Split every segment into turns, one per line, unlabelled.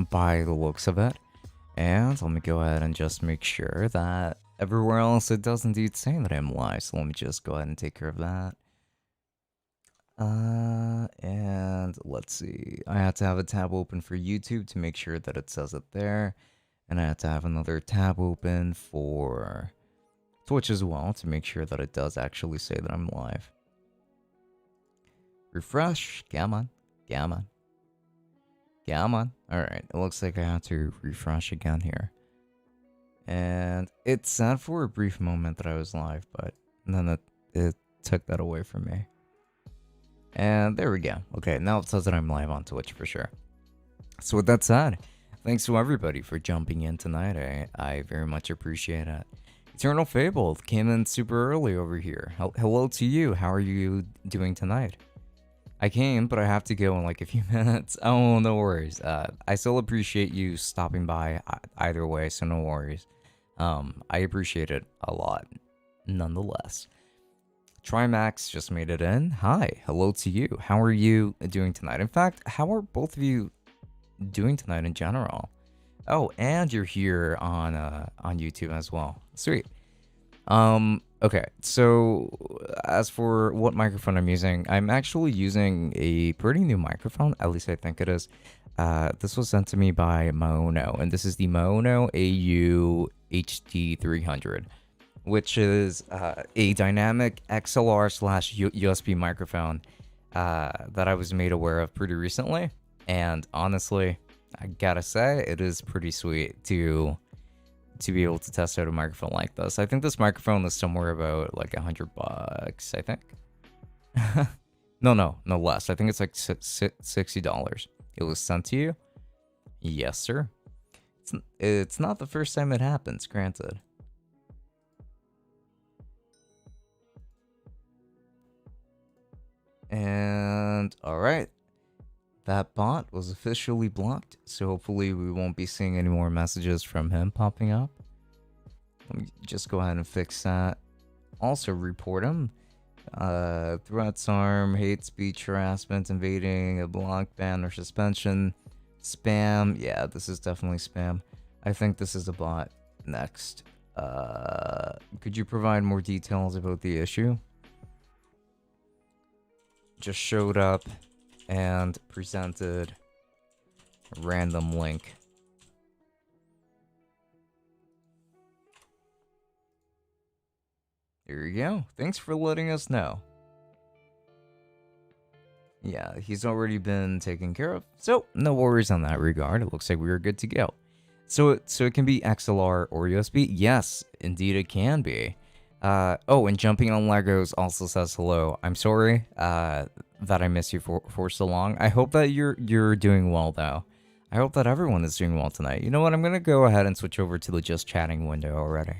by the looks of it. And let me go ahead and just make sure that everywhere else it does indeed say that I'm live. So let me just go ahead and take care of that. And let's see. I had to have a tab open for YouTube to make sure that it says it there. And I had to have another tab open for Twitch as well to make sure that it does actually say that I'm live. Refresh. Come on. Come on. Come on. Alright, it looks like I have to refresh again here. And it said for a brief moment that I was live, but then it took that away from me. And there we go. Okay, now it says that I'm live on Twitch for sure. So with that said, thanks to everybody for jumping in tonight. I very much appreciate it. Eternal Fable came in super early over here. Hello to you. How are you doing tonight? I came, but I have to go in like a few minutes. Oh, no worries. I still appreciate you stopping by either way, so no worries. I appreciate it a lot, nonetheless. Trimax just made it in. Hi, hello to you. How are you doing tonight? In fact, how are both of you doing tonight in general? Oh, and you're here on YouTube as well. Sweet. Okay, so as for what microphone I'm using, I'm actually using a pretty new microphone, at least I think it is. This was sent to me by Maono, and this is the Maono AU HD300, which is a dynamic XLR/USB microphone that I was made aware of pretty recently, and honestly, I gotta say, it is pretty sweet to be able to test out a microphone like this. I think this microphone is somewhere about like $100, I think. no less. I think it's like $60. It was sent to you? Yes, sir. It's not the first time it happens, granted. And alright. That bot was officially blocked, so hopefully we won't be seeing any more messages from him popping up. Let me just go ahead and fix that. Also report him. Threats, harm, hate speech, harassment, invading, a block, ban, or suspension. Spam. Yeah, this is definitely spam. I think this is a bot. Next. Could you provide more details about the issue? Just showed up and presented a random link. There you go. Thanks for letting us know. Yeah, he's already been taken care of, so no worries on that regard. It looks like we are good to go. So it can be XLR or USB? Yes, indeed it can be. Oh, and Jumping on Legos also says hello. I'm sorry that I missed you for so long. I hope that you're doing well, though. I hope that everyone is doing well tonight. You know what? I'm going to go ahead and switch over to the just chatting window already.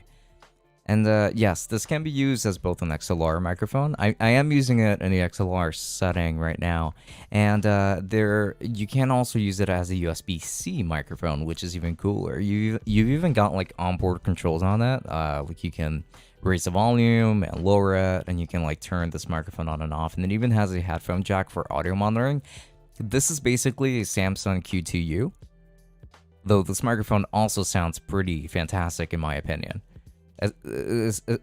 And yes, this can be used as both an XLR microphone. I am using it in the XLR setting right now. And you can also use it as a USB-C microphone, which is even cooler. You've even got like onboard controls on it. Like you can raise the volume and lower it, and you can like turn this microphone on and off, and it even has a headphone jack for audio monitoring. This is basically a Samsung Q2U, though this microphone also sounds pretty fantastic in my opinion,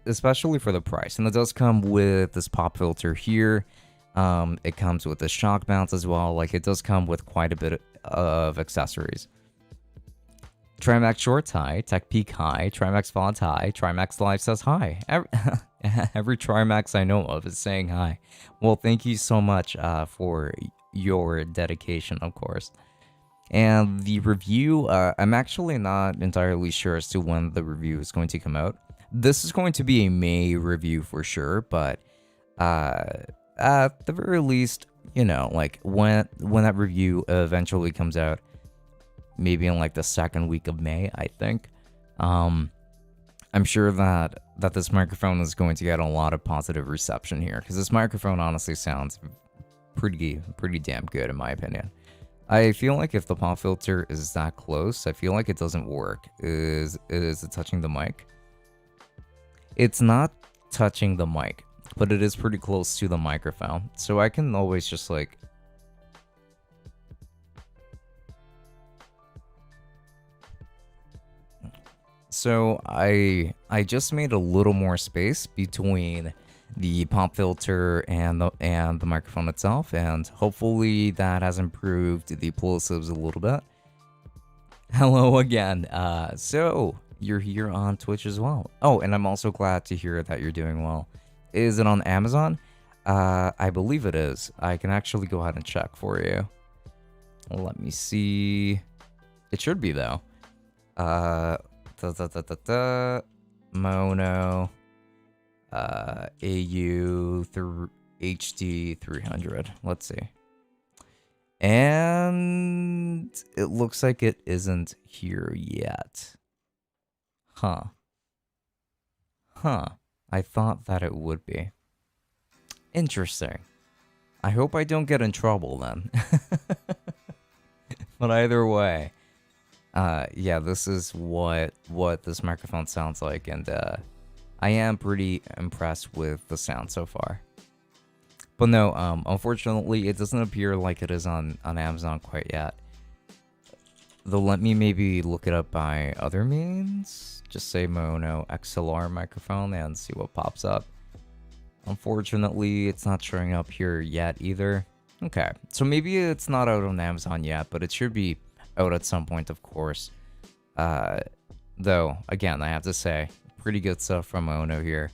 especially for the price. And it does come with this pop filter here. It comes with the shock bounce as well. Like it does come with quite a bit of accessories. Trimax Shorts, hi. Tech Peak, hi. Trimax Fonts, hi. Trimax Live says hi. Every Trimax I know of is saying hi. Well, thank you so much for your dedication, of course. And the review, I'm actually not entirely sure as to when the review is going to come out. This is going to be a May review for sure, but at the very least, you know, like when that review eventually comes out, maybe in like the second week of May, I think. I'm sure that this microphone is going to get a lot of positive reception here, because this microphone honestly sounds pretty damn good in my opinion. I feel like if the pop filter is that close, I feel like it doesn't work. Is it touching the mic? It's not touching the mic, but it is pretty close to the microphone. So I can always just like So I just made a little more space between the pop filter and the microphone itself, and hopefully that has improved the plosives a little bit. Hello again. So you're here on Twitch as well. Oh, and I'm also glad to hear that you're doing well. Is it on Amazon? I believe it is. I can actually go ahead and check for you. Let me see. It should be though. Mono. AU through HD 300. Let's see. And it looks like it isn't here yet. Huh. I thought that it would be. Interesting. I hope I don't get in trouble then. But either way, yeah, this is what this microphone sounds like, and I am pretty impressed with the sound so far. But no, unfortunately, it doesn't appear like it is on Amazon quite yet. Though let me maybe look it up by other means. Just say Mono XLR microphone and see what pops up. Unfortunately, it's not showing up here yet either. Okay, so maybe it's not out on Amazon yet, but it should be out at some point, of course. Though, again, I have to say, pretty good stuff from Mono here.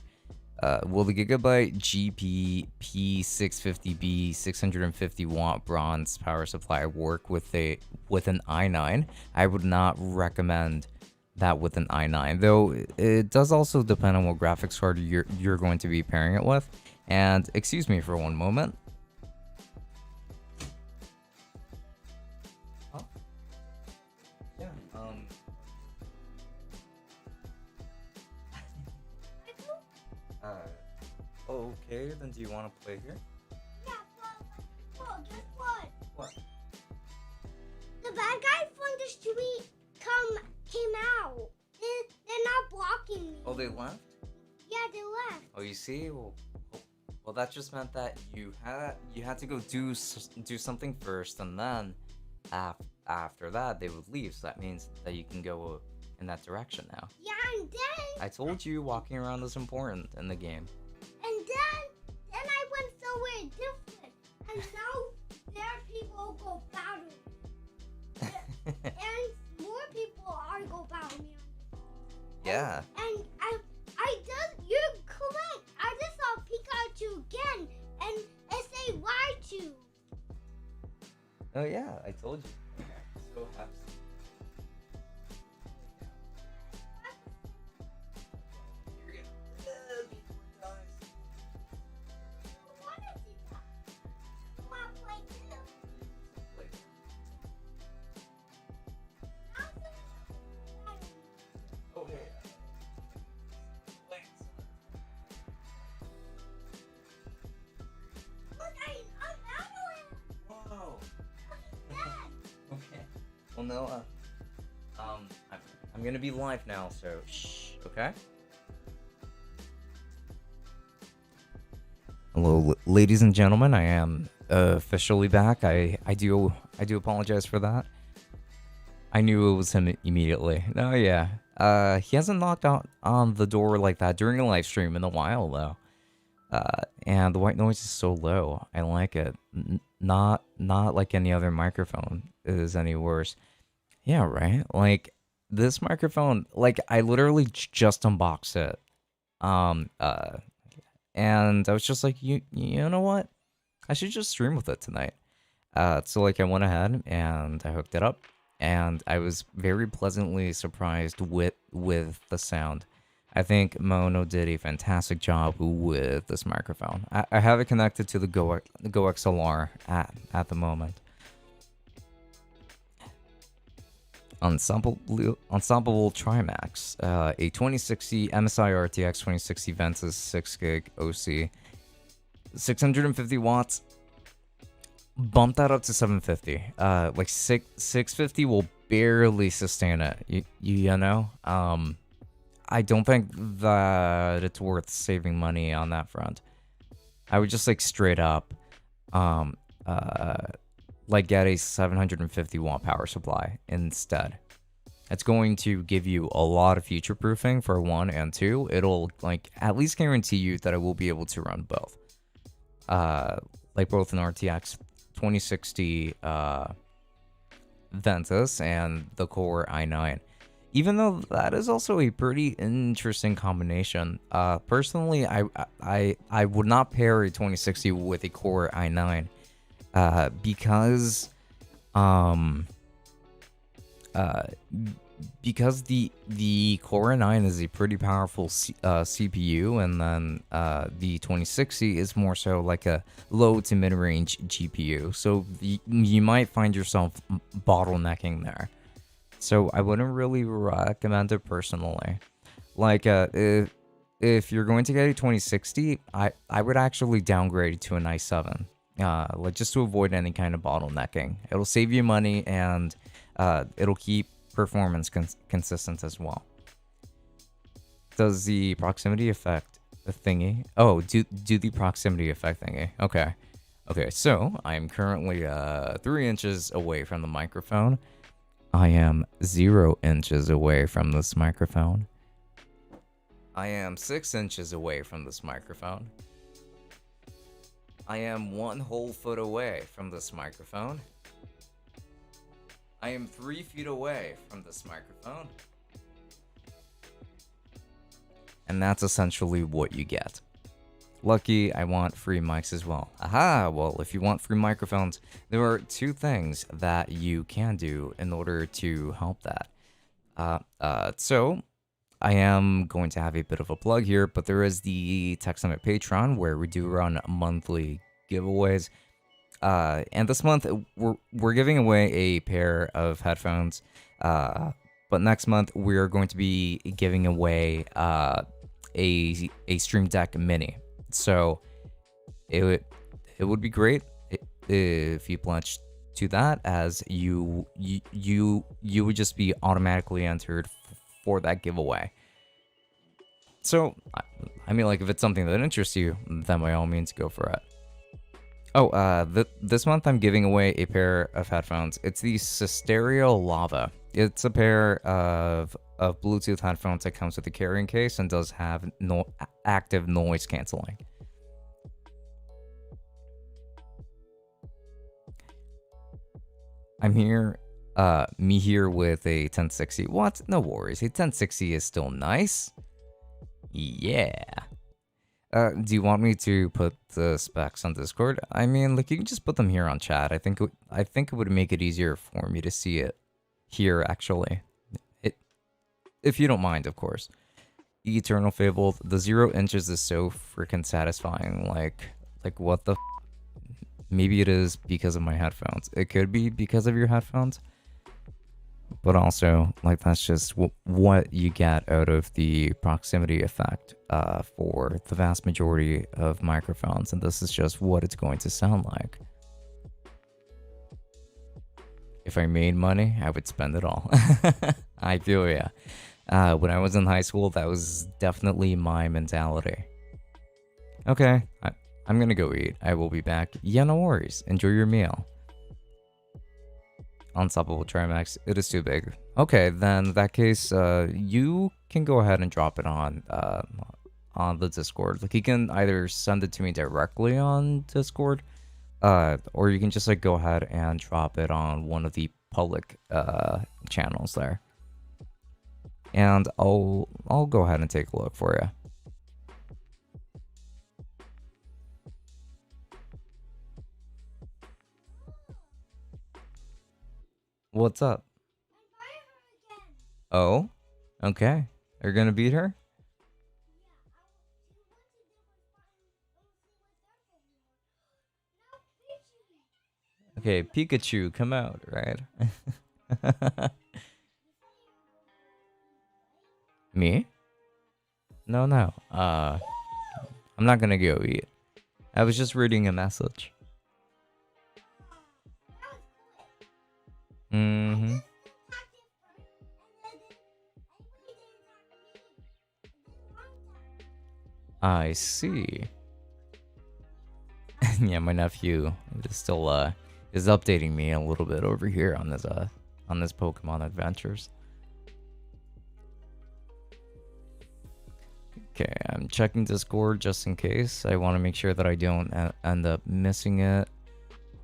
Will the Gigabyte GP P650B 650 watt bronze power supply work with an i9? I would not recommend that with an i9, though it does also depend on what graphics card you're going to be pairing it with. And excuse me for one moment. Oh. Yeah. Okay, then do you want to play here?
Yeah, but guess what?
What?
The bad guys from the street came out. They're not blocking me.
Oh, they left?
Yeah, they left.
Oh, you see? Well, that just meant that you had to go do something first, and then after that they would leave. So that means that you can go in that direction now.
Yeah, and then
I told you walking around is important in the game.
And then I went somewhere different, and now there are people who go battle me. And more people are go battle me.
Yeah.
And you're correct. I just saw Pikachu again, and it say Raichu.
Oh yeah, I told you. Okay. So happy. Well, no, I'm gonna be live now, so shh, okay? Hello, ladies and gentlemen, I am officially back. I do apologize for that. I knew it was him immediately. Oh yeah, he hasn't knocked out on the door like that during a live stream in a while though. And the white noise is so low. I like it. Not like any other microphone is any worse. Yeah, right? Like, this microphone, like, I literally just unboxed it. And I was just like, you know what? I should just stream with it tonight. So, like, I went ahead and I hooked it up. And I was very pleasantly surprised with the sound. I think Mono did a fantastic job with this microphone. I have it connected to the Go XLR at the moment. Ensemble Trimax, a 2060 MSI RTX 2060 Ventus 6GB OC, 650 watts. Bump that up to 750. Like 650 will barely sustain it. You know. I don't think that it's worth saving money on that front. I would just like straight up, like get a 750 watt power supply instead. It's going to give you a lot of future proofing for one, and two, it'll like at least guarantee you that I will be able to run both. Like both an RTX 2060 Ventus and the Core i9. Even though that is also a pretty interesting combination. Personally, I would not pair a 2060 with a Core i9, because the Core i9 is a pretty powerful CPU, and then the 2060 is more so like a low to mid range GPU. So you might find yourself bottlenecking there. So I wouldn't really recommend it personally. Like if you're going to get a 2060, I would actually downgrade to an i7. Like just to avoid any kind of bottlenecking. It'll save you money, and it'll keep performance consistent as well. Does the proximity effect thingy? Oh, do the proximity effect thingy. Okay. Okay, so I'm currently 3 inches away from the microphone. I am 0 inches away from this microphone. I am 6 inches away from this microphone. I am 1 whole foot away from this microphone. I am 3 feet away from this microphone. And that's essentially what you get. Lucky, I want free mics as well. Aha! Well, if you want free microphones, there are 2 things that you can do in order to help that. So, I am going to have a bit of a plug here, but there is the Tech Summit Patreon where we do run monthly giveaways. And this month, we're giving away a pair of headphones. But next month, we're going to be giving away a Stream Deck Mini. So it would be great if you pledged to that, as you would just be automatically entered for that giveaway. So I mean, like, if it's something that interests you, then by all means go for it. Oh, this month I'm giving away a pair of headphones. It's the Stereo Lava. It's a pair of Bluetooth headphones that comes with a carrying case and does have active noise canceling. I'm here, me here with a 1060. What? No worries. A 1060 is still nice. Yeah. Do you want me to put the specs on Discord? I mean, like, you can just put them here on chat. I think it would make it easier for me to see it here, actually. If you don't mind, of course. Eternal Fable, the 0 inches is so freaking satisfying. Like what the maybe it is because of my headphones. It could be because of your headphones. But also, like, that's just what you get out of the proximity effect for the vast majority of microphones. And this is just what it's going to sound like. If I made money, I would spend it all. I feel ya. When I was in high school, that was definitely my mentality. Okay, I'm gonna go eat. I will be back. Yeah, no worries. Enjoy your meal. Unstoppable Trimax. It is too big. Okay, then in that case, you can go ahead and drop it on the Discord. Like, you can either send it to me directly on Discord, or you can just, like, go ahead and drop it on one of the public channels there. And I'll go ahead and take a look for you. What's up? Oh, okay. You're gonna beat her? Okay, Pikachu, come out, right? Me? No. I'm not gonna go eat. I was just reading a message. Mm-hmm. I see. Yeah, my nephew is still is updating me a little bit over here on this Pokemon adventures. Okay, I'm checking Discord just in case. I want to make sure that I don't end up missing it.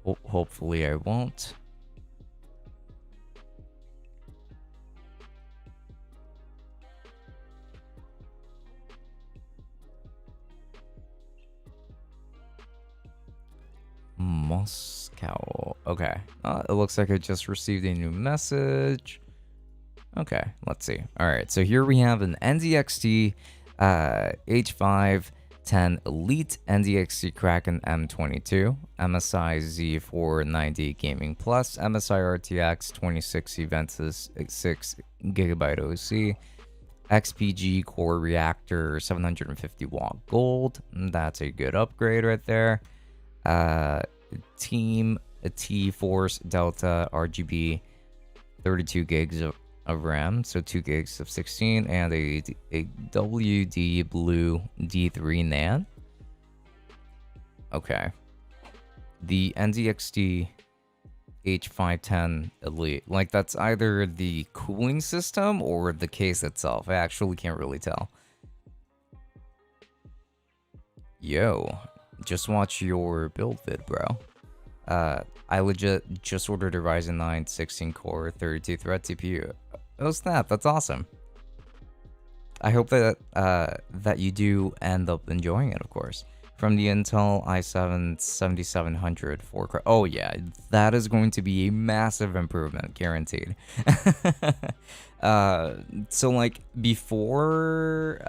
Hopefully I won't. Moscow. Okay. It looks like I just received a new message. Okay, let's see. All right, so here we have an NZXT H510 Elite NZXT Kraken M22, MSI Z490 Gaming Plus, MSI RTX 26 Ventus 6GB OC, XPG Core Reactor 750 watt gold. That's a good upgrade right there. Team T-Force Delta RGB 32 gigs of RAM, so 2 gigs of 16, and a WD Blue D3 NAND. Okay. The NZXT H510 Elite, like that's either the cooling system or the case itself. I actually can't really tell. Yo, just watch your build vid, bro. I legit just ordered a Ryzen 9 16 core 32 thread CPU. Oh snap, that's awesome. I hope that that you do end up enjoying it, of course. From the Intel i7 7700 4 oh yeah, that is going to be a massive improvement, guaranteed. So like before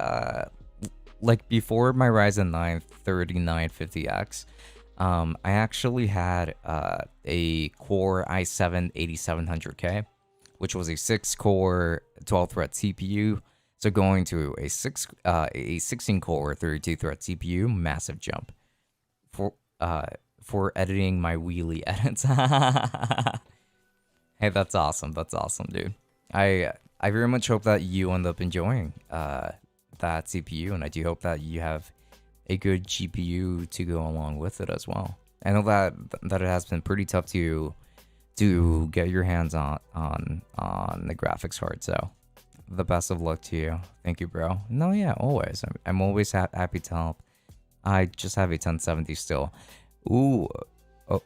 my Ryzen 9 3950X, I actually had a Core i7 8700K, which was a 6-core 12-thread CPU. So going to a 16-core 32-thread CPU, massive jump for editing my wheelie edits. Hey, that's awesome. That's awesome, dude. I very much hope that you end up enjoying that CPU, and I do hope that you have a good GPU to go along with it as well. I know that it has been pretty tough to get your hands on the graphics card, so the best of luck to you. Thank you, bro. No, yeah, always. I'm always happy to help. I just have a 1070 still. Ooh,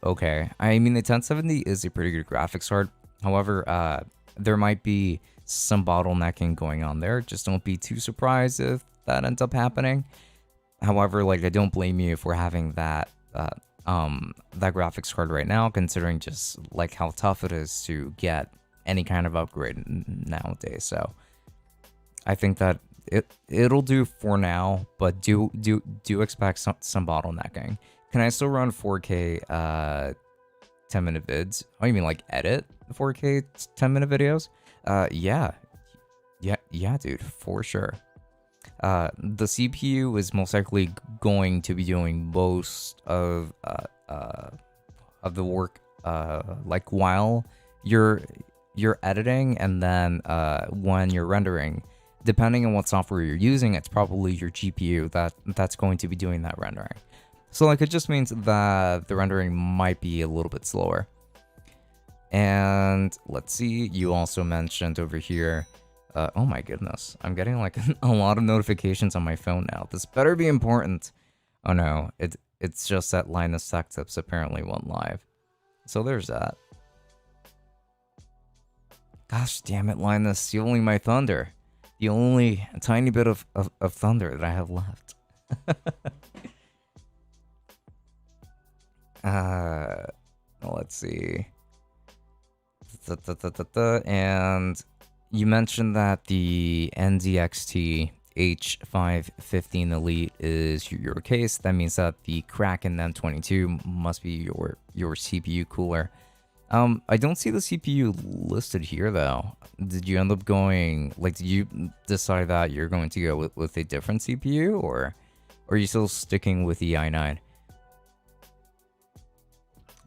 okay. I mean, the 1070 is a pretty good graphics card. However, there might be some bottlenecking going on there. Just don't be too surprised if that ends up happening. However, like, I don't blame you for having that graphics card right now, considering just like how tough it is to get any kind of upgrade nowadays. So I think that it'll do for now, but do expect some bottlenecking. Can I still run 4K 10-minute vids? Oh, you mean like edit 4K 10-minute videos? Yeah, dude, for sure. The CPU is most likely going to be doing most of the work, like while you're editing, and then when you're rendering, depending on what software you're using, it's probably your GPU that's going to be doing that rendering. So like, it just means that the rendering might be a little bit slower. And let's see, you also mentioned over here, oh my goodness, I'm getting like a lot of notifications on my phone now. This better be important. Oh no, it's just that Linus Tech Tips apparently went live. So there's that. Gosh damn it, Linus, you're only my thunder. The only tiny bit of thunder that I have left. Let's see. And you mentioned that the NZXT H515 Elite is your case. That means that the Kraken M22 must be your CPU cooler. I don't see the CPU listed here though. Did you end up going, like, did you decide that you're going to go with a different CPU, or are you still sticking with the i9?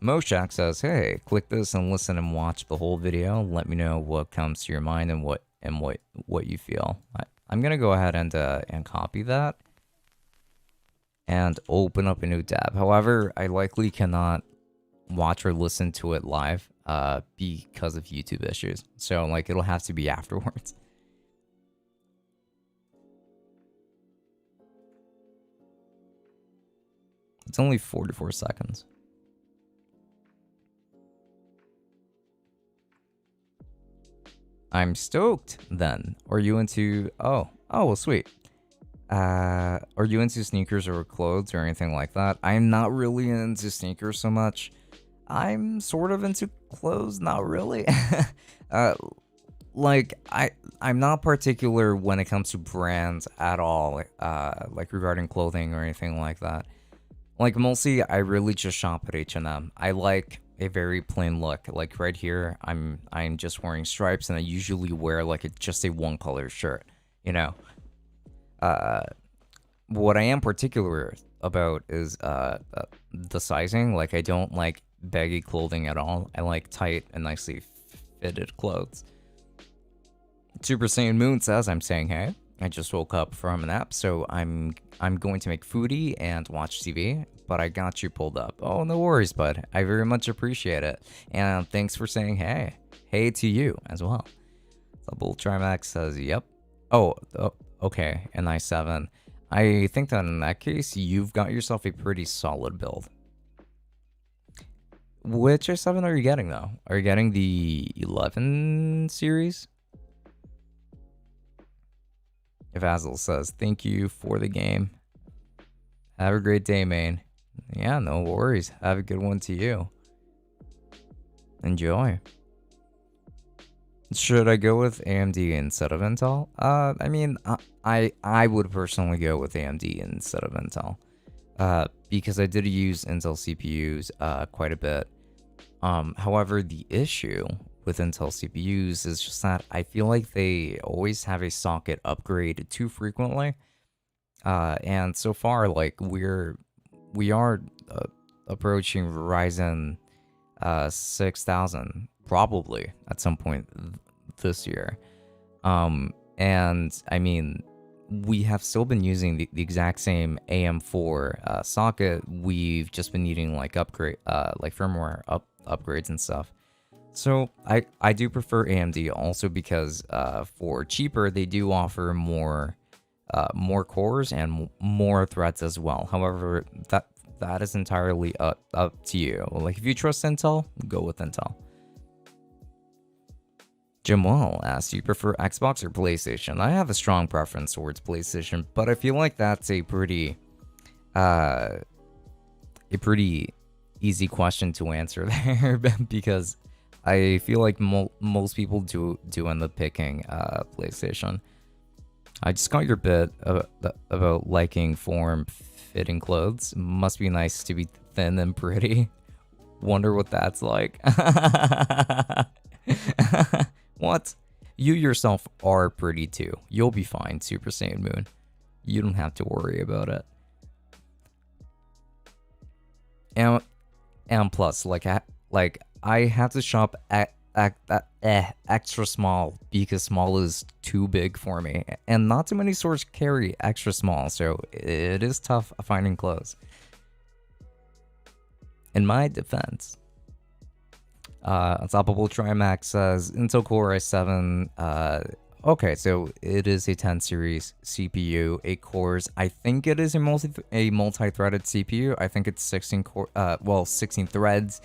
Moshak says, hey, click this and listen and watch the whole video. Let me know what comes to your mind and what you feel. I'm gonna go ahead and copy that and open up a new tab. However, I likely cannot watch or listen to it live because of YouTube issues. So like, it'll have to be afterwards. It's only 44 seconds. I'm stoked then. Are you into... Oh, well, sweet. Are you into sneakers or clothes or anything like that? I'm not really into sneakers so much. I'm sort of into clothes, not really. Like, I'm not particular when it comes to brands at all, like regarding clothing or anything like that. Like, mostly I really just shop at H&M. I like a very plain look. Like right here, I'm just wearing stripes, and I usually wear like just a one color shirt, you know. What I am particular about is the sizing. Like, I don't like baggy clothing at all. I like tight and nicely fitted clothes. Super Saiyan Moon says, I'm saying hey. I just woke up from a nap, so I'm going to make foodie and watch TV, but I got you pulled up. Oh, no worries, bud. I very much appreciate it. And thanks for saying hey. Hey to you as well. Double Trimax says, yep. Oh, okay, an i7. I think that in that case, you've got yourself a pretty solid build. Which i7 are you getting, though? Are you getting the 11 series? Vasil says, thank you for the game. Have a great day, man. Yeah, no worries. Have a good one to you. Enjoy. Should I go with AMD instead of Intel? I mean, I would personally go with AMD instead of Intel. Because I did use Intel CPUs quite a bit. However, the issue with Intel CPUs is just that I feel like they always have a socket upgrade too frequently. And so far, like, we are approaching Ryzen 6000 probably at some point this year. And I mean, we have still been using the exact same AM4 socket. We've just been needing like like firmware upgrades and stuff. So I do prefer AMD also because for cheaper they do offer more cores and more threads as well. However, that is entirely up to you. Like, if you trust Intel, go with Intel. Jamal asks, do you prefer Xbox or PlayStation? I have a strong preference towards PlayStation, but I feel like that's a pretty easy question to answer there because I feel like most people do end up picking PlayStation. I just got your bit about liking form-fitting clothes. Must be nice to be thin and pretty. Wonder what that's like. What? You yourself are pretty too. You'll be fine, Super Saiyan Moon. You don't have to worry about it. And plus, like I have to shop extra small because small is too big for me, and not too many stores carry extra small, so it is tough finding clothes. In my defense, Unstoppable Trimax says Intel Core i7. Okay, so it is a 10 series CPU, 8 cores. I think it is a multi-threaded CPU. I think it's 16 threads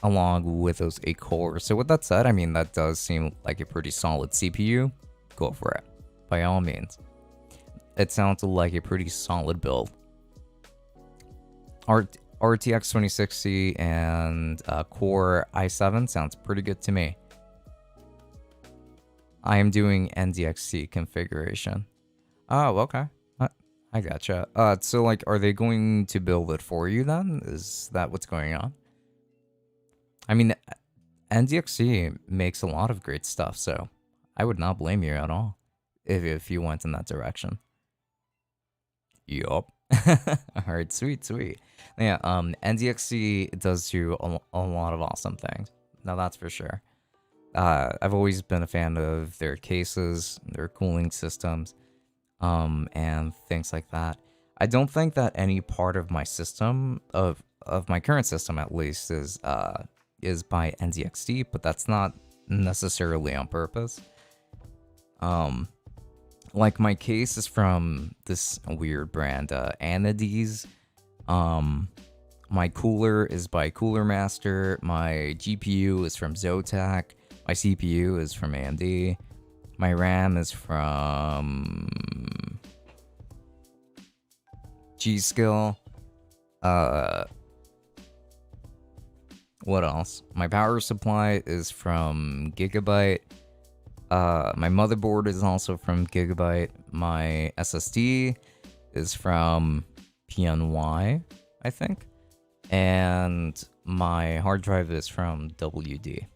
along with those 8 cores. So with that said, I mean, that does seem like a pretty solid CPU. Go for it, by all means. It sounds like a pretty solid build. RTX 2060 and Core i7 sounds pretty good to me. I am doing NDXC configuration. Oh, okay. I gotcha. So like, are they going to build it for you then? Is that what's going on? I mean, NDXC makes a lot of great stuff, so I would not blame you at all if you went in that direction. Yup. Alright, sweet. Yeah, NDXC does do a lot of awesome things. Now that's for sure. I've always been a fan of their cases, their cooling systems, and things like that. I don't think that any part of my system, of my current system at least, is by NDXC, but that's not necessarily on purpose. Like, my case is from this weird brand, Anades, My cooler is by Cooler Master. My GPU is from Zotac. My CPU is from AMD. My RAM is from G-Skill. What else? My power supply is from Gigabyte. My motherboard is also from Gigabyte. My SSD is from PNY, I think. And my hard drive is from WD.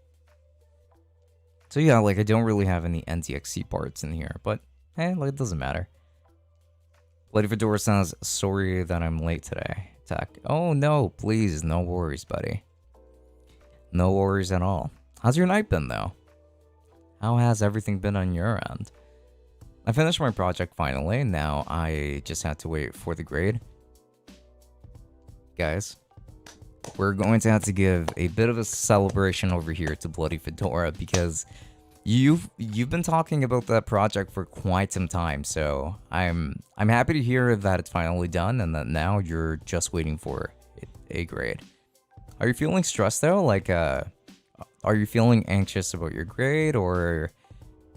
So yeah, like I don't really have any NTXC parts in here, but hey, like it doesn't matter. Bloody Fedora says, sorry that I'm late today. Tech. Oh no, please, no worries, buddy. No worries at all. How's your night been though? How has everything been on your end? I finished my project finally. Now I just had to wait for the grade. Guys, we're going to have to give a bit of a celebration over here to Bloody Fedora because you've been talking about that project for quite some time. So I'm happy to hear that it's finally done and that now you're just waiting for a grade. Are you feeling stressed though? Like, are you feeling anxious about your grade, or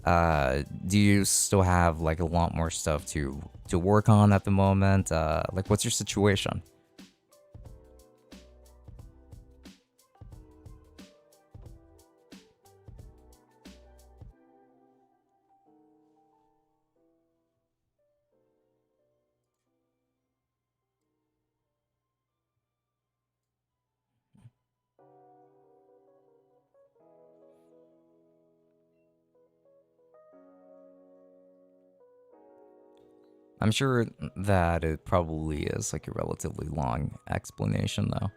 do you still have like a lot more stuff to work on at the moment? Like, what's your situation? I'm sure that it probably is like a relatively long explanation though.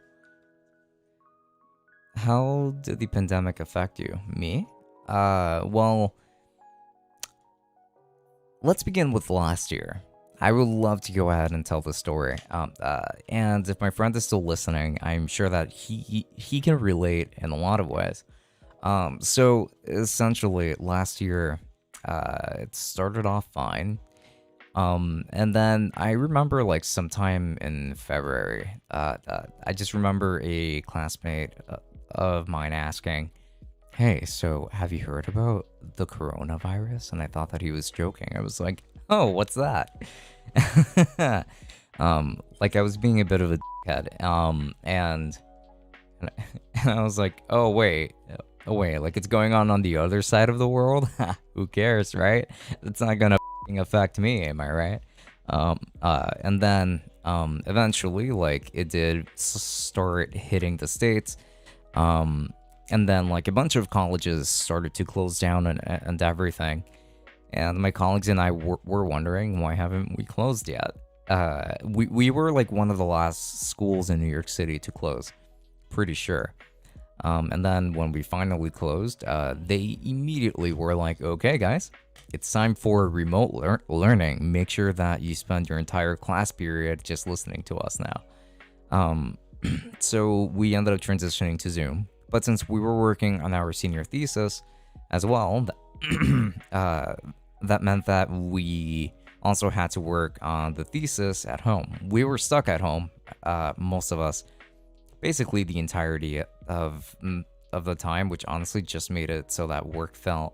How did the pandemic affect you? Me? Well, let's begin with last year. I would love to go ahead and tell the story. And if my friend is still listening, I'm sure that he can relate in a lot of ways. So essentially last year, it started off fine. And then I remember like sometime in February, I just remember a classmate of mine asking, hey, so have you heard about the coronavirus? And I thought that he was joking. I was like, oh, what's that? Like I was being a bit of a dickhead. And I was like, oh wait, like it's going on the other side of the world? Who cares, right? It's not gonna affect me, am I right? And then eventually, like it did start hitting the States. And then like a bunch of colleges started to close down and everything. And my colleagues and I were wondering, why haven't we closed yet? We were like one of the last schools in New York City to close, pretty sure. And then when we finally closed, they immediately were like, okay, guys, it's time for remote learning. Make sure that you spend your entire class period just listening to us now. So we ended up transitioning to Zoom. But since we were working on our senior thesis as well, that meant that we also had to work on the thesis at home. We were stuck at home, most of us, basically the entirety of the time, which honestly just made it so that work felt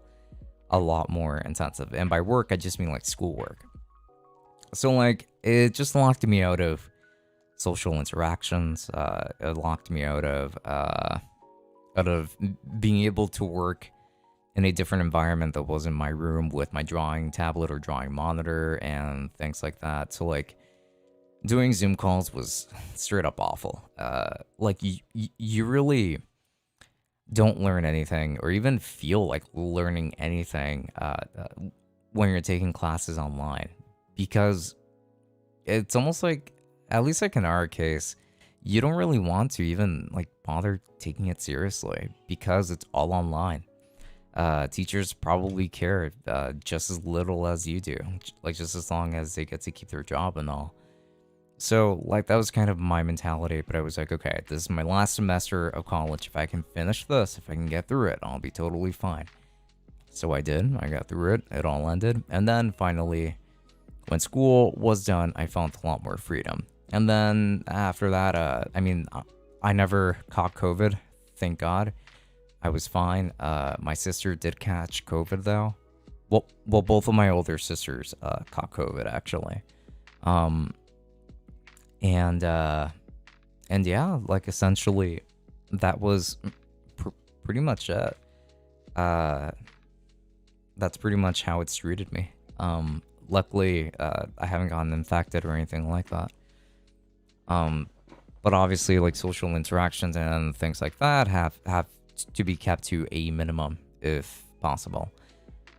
a lot more intensive. And by work, I just mean like schoolwork. So like it just locked me out of social interactions. It locked me out of being able to work in a different environment that wasn't my room with my drawing tablet or drawing monitor and things like that. So like doing Zoom calls was straight up awful. Like you really don't learn anything or even feel like learning anything when you're taking classes online, because it's almost like, at least like in our case, you don't really want to even like bother taking it seriously because it's all online. Teachers probably care just as little as you do, like just as long as they get to keep their job and all. So like that was kind of my mentality, but I was like, okay, this is my last semester of college. If I can finish this, if I can get through it, I'll be totally fine. So I did. I got through it. It all ended. And then finally, when school was done, I felt a lot more freedom. And then after that, I mean, I never caught COVID, thank God. I was fine. My sister did catch COVID though. Well, both of my older sisters caught COVID actually. Um, and yeah, like essentially, that was pretty much it. That's pretty much how it's treated me. Luckily, I haven't gotten infected or anything like that. But obviously, like social interactions and things like that have to be kept to a minimum if possible.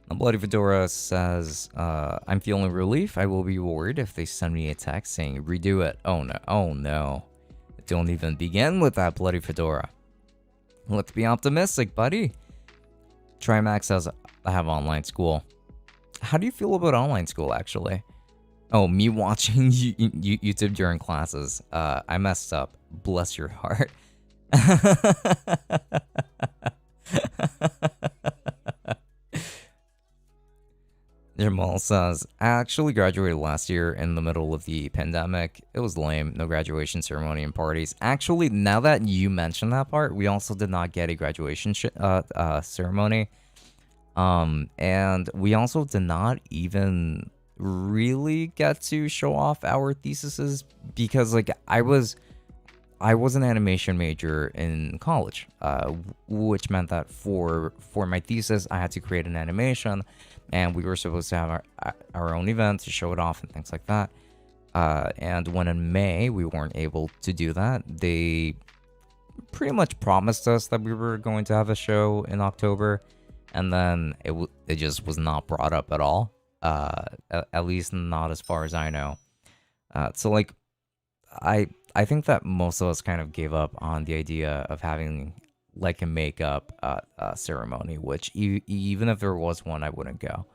The Bloody Fedora says, I'm feeling relief. I will be worried if they send me a text saying redo it. Oh no, oh no. Don't even begin with that, Bloody Fedora. Let's be optimistic, buddy. Trimax says, I have online school. How do you feel about online school, actually? Oh, me watching YouTube during classes. I messed up. Bless your heart. Jamal says, I actually graduated last year in the middle of the pandemic. It was lame. No graduation ceremony and parties. Actually, now that you mention that part, we also did not get a graduation ceremony. And we also did not even really get to show off our theses because like I was an animation major in college, which meant that for my thesis I had to create an animation, and we were supposed to have our own event to show it off and things like that. And when in May we weren't able to do that, they pretty much promised us that we were going to have a show in October, and then it just was not brought up at all. At least not as far as I know. So like, I think that most of us kind of gave up on the idea of having like a makeup ceremony, which even if there was one, I wouldn't go.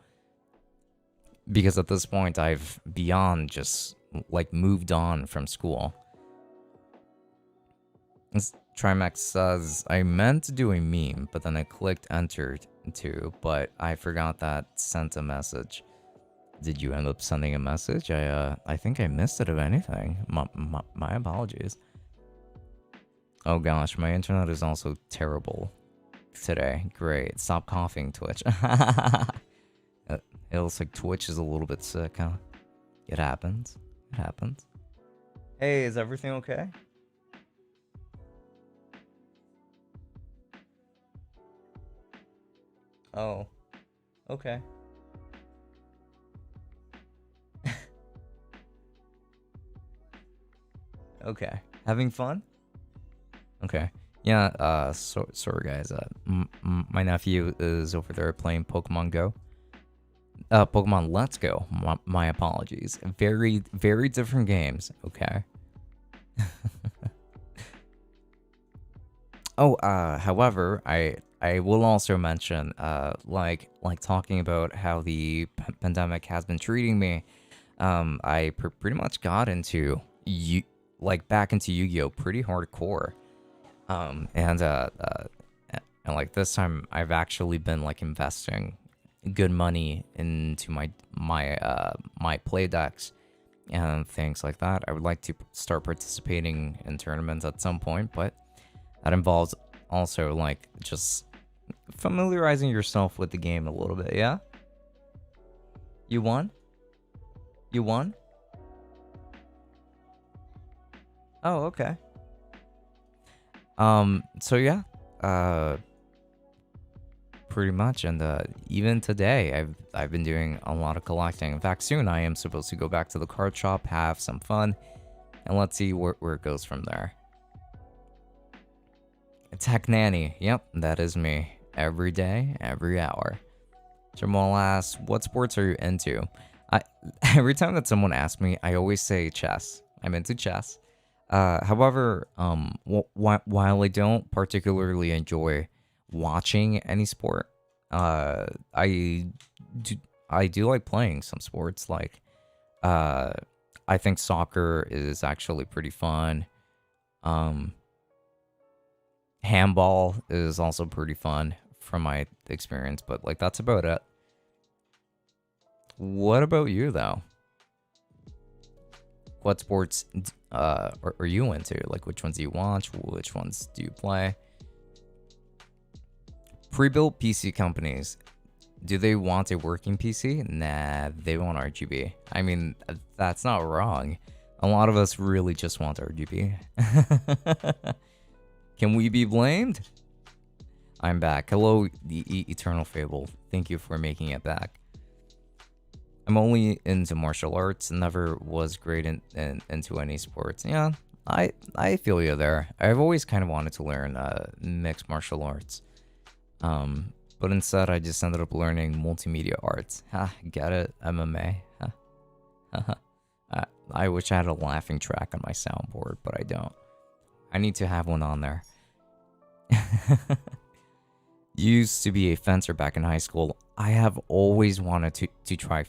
Because at this point, I've beyond just like moved on from school. Trimax says, I meant to do a meme, but then I clicked enter to, but I forgot that sent a message. Did you end up sending a message? I think I missed it, if anything. My apologies. Oh gosh, my internet is also terrible today. Great. Stop coughing, Twitch. It looks like Twitch is a little bit sick, huh? It happens. It happens. Hey, is everything okay? Oh. Okay. Okay. Having fun? Okay. Yeah, sorry guys. My nephew is over there playing Pokemon Go. Pokemon Let's Go. My apologies. Very, very different games. Okay. Oh, however, I will also mention, like talking about how the pandemic has been treating me. I pretty much got into back into Yu-Gi-Oh pretty hardcore. And like this time I've actually been like investing good money into my play decks and things like that. I would like to start participating in tournaments at some point, but that involves also like just familiarizing yourself with the game a little bit. Yeah? You won? You won? Oh, okay. So yeah, pretty much, and even today I've been doing a lot of collecting. In fact, soon I am supposed to go back to the card shop, have some fun, and let's see where it goes from there. Tech Nanny, yep, that is me. Every day, every hour. Jamal asks, what sports are you into? Every time that someone asks me, I always say chess. I'm into chess. However, while I don't particularly enjoy watching any sport, I do like playing some sports. Like, I think soccer is actually pretty fun. Handball is also pretty fun from my experience, but like that's about it. What about you though? What sports are you into? Like, which ones do you watch? Which ones do you play? Pre-built PC companies, do they want a working PC? Nah, they want RGB. I mean, that's not wrong. A lot of us really just want RGB. Can we be blamed? I'm back. Hello, the Eternal Fable. Thank you for making it back. I'm only into martial arts. Never was great into any sports. Yeah, I feel you there. I've always kind of wanted to learn mixed martial arts. But instead I just ended up learning multimedia arts. Ha, get it? MMA. Ha. I wish I had a laughing track on my soundboard, but I don't. I need to have one on there. Used to be a fencer back in high school. I have always wanted to try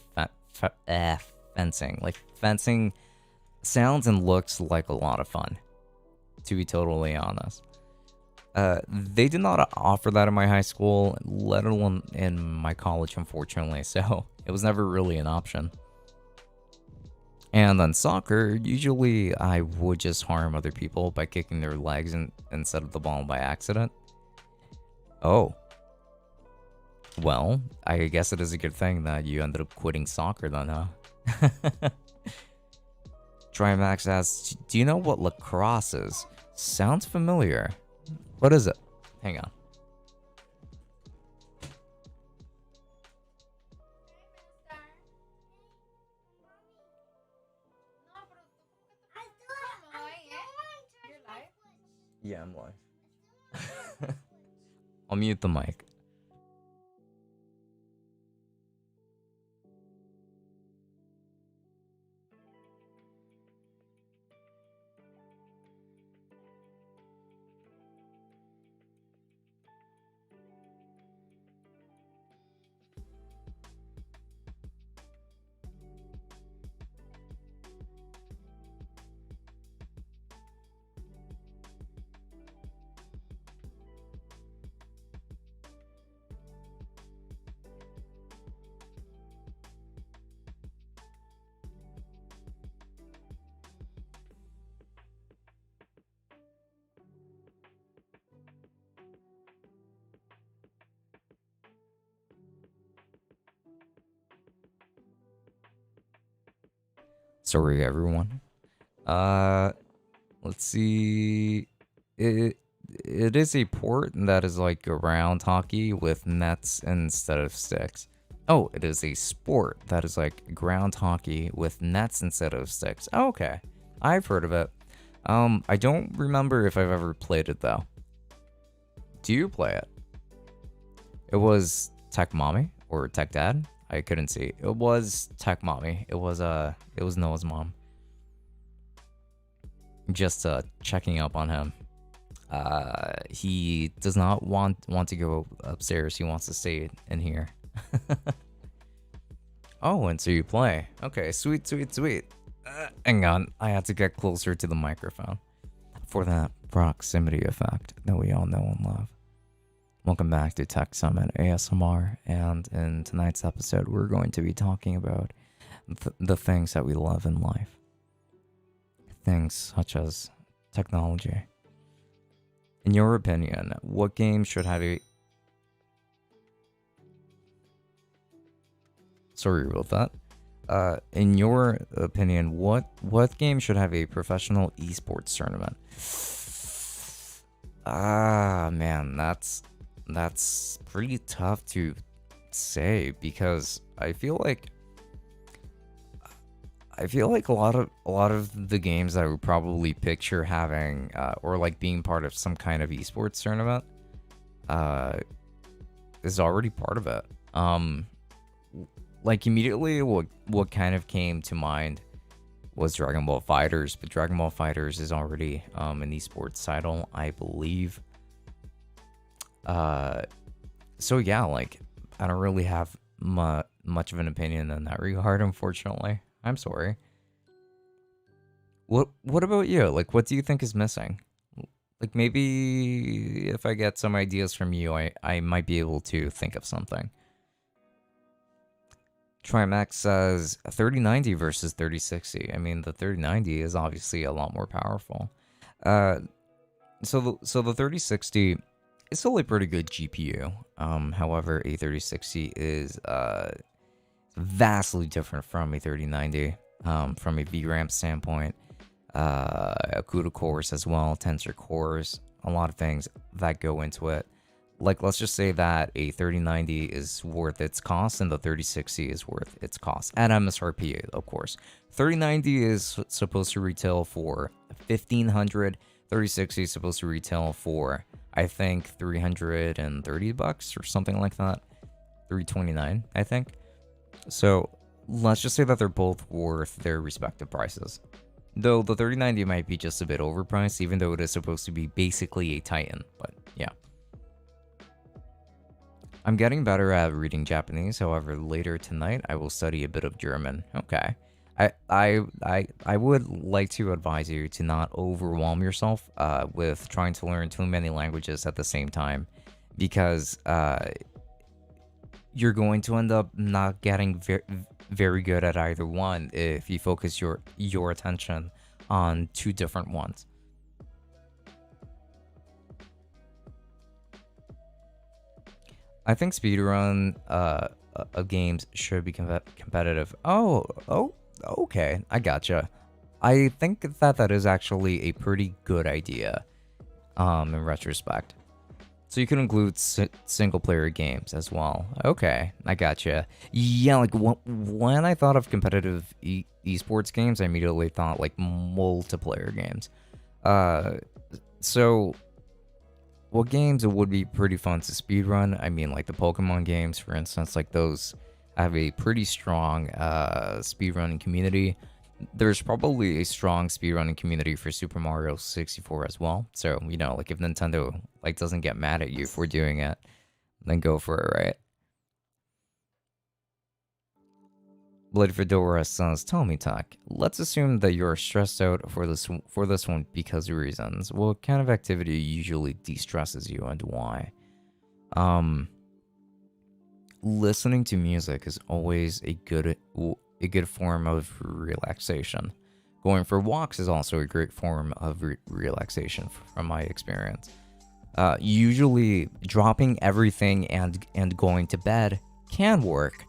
fencing. Like, fencing sounds and looks like a lot of fun, to be totally honest. They did not offer that in my high school, let alone in my college, unfortunately, so it was never really an option. And then soccer, usually I would just harm other people by kicking their legs instead of the ball by accident. Oh. Well, I guess it is a good thing that you ended up quitting soccer then, huh? Trimax asks, do you know what lacrosse is? Sounds familiar. What is it? Hang on. Yeah, I'm live. I'll mute the mic. Sorry, everyone. Let's see. It is a port that is like ground hockey with nets instead of sticks. Oh, it is a sport that is like ground hockey with nets instead of sticks. Oh, okay, I've heard of it. I don't remember if I've ever played it though. Do you play it? It was Tech Mommy or Tech Dad? I couldn't see. It was Tech Mommy. It was Noah's mom. Just checking up on him. He does not want to go upstairs. He wants to stay in here. Oh, and so you play. Okay, sweet. Hang on, I had to get closer to the microphone for that proximity effect that we all know and love. Welcome back to Tech Summit ASMR, and in tonight's episode, we're going to be talking about the things that we love in life. Things such as technology. In your opinion, what game should have a... Sorry about that. In your opinion, what game should have a professional esports tournament? Ah, man, that's pretty tough to say, because I feel like a lot of the games that I would probably picture having or like being part of some kind of esports tournament is already part of it. Like immediately what kind of came to mind was Dragon Ball FighterZ, but Dragon Ball FighterZ is already an esports title, I believe. So yeah, like I don't really have much of an opinion in that regard, unfortunately. I'm sorry. What about you? Like, what do you think is missing? Like, maybe if I get some ideas from you, I might be able to think of something. Trimax says 3090 versus 3060. I mean, the 3090 is obviously a lot more powerful. So the 3060 is still a pretty good GPU. However, a 3060 is vastly different from a 3090. From a VRAM standpoint, CUDA cores as well, tensor cores, a lot of things that go into it. Like, let's just say that a 3090 is worth its cost and the 3060 is worth its cost at MSRP, of course. 3090 is supposed to retail for $1,500. 3060 is supposed to retail for, I think, $330 or something like that. $329, I think. So let's just say that they're both worth their respective prices. Though the 3090 might be just a bit overpriced, even though it is supposed to be basically a Titan. But yeah. I'm getting better at reading Japanese, however, later tonight I will study a bit of German. Okay. I would like to advise you to not overwhelm yourself with trying to learn too many languages at the same time, because you're going to end up not getting very good at either one if you focus your attention on two different ones. I think speedrun of games should be competitive. Oh, okay, I gotcha. I think that is actually a pretty good idea, in retrospect. So you can include single-player games as well. Okay, I gotcha. Yeah, like when I thought of competitive esports games, I immediately thought like multiplayer games. So what games would be pretty fun to speedrun? I mean, like the Pokemon games, for instance, like those have a pretty strong speedrunning community. There's probably a strong speedrunning community for Super Mario 64 as well. So, you know, like if Nintendo like doesn't get mad at you for doing it, then go for it, right? Bloody Fedora says, "Tell me, Talk. Let's assume that you're stressed out for this one because of reasons. What kind of activity usually de-stresses you and why?" Listening to music is always a good form of relaxation. Going for walks is also a great form of relaxation from my experience. Usually, dropping everything and going to bed can work,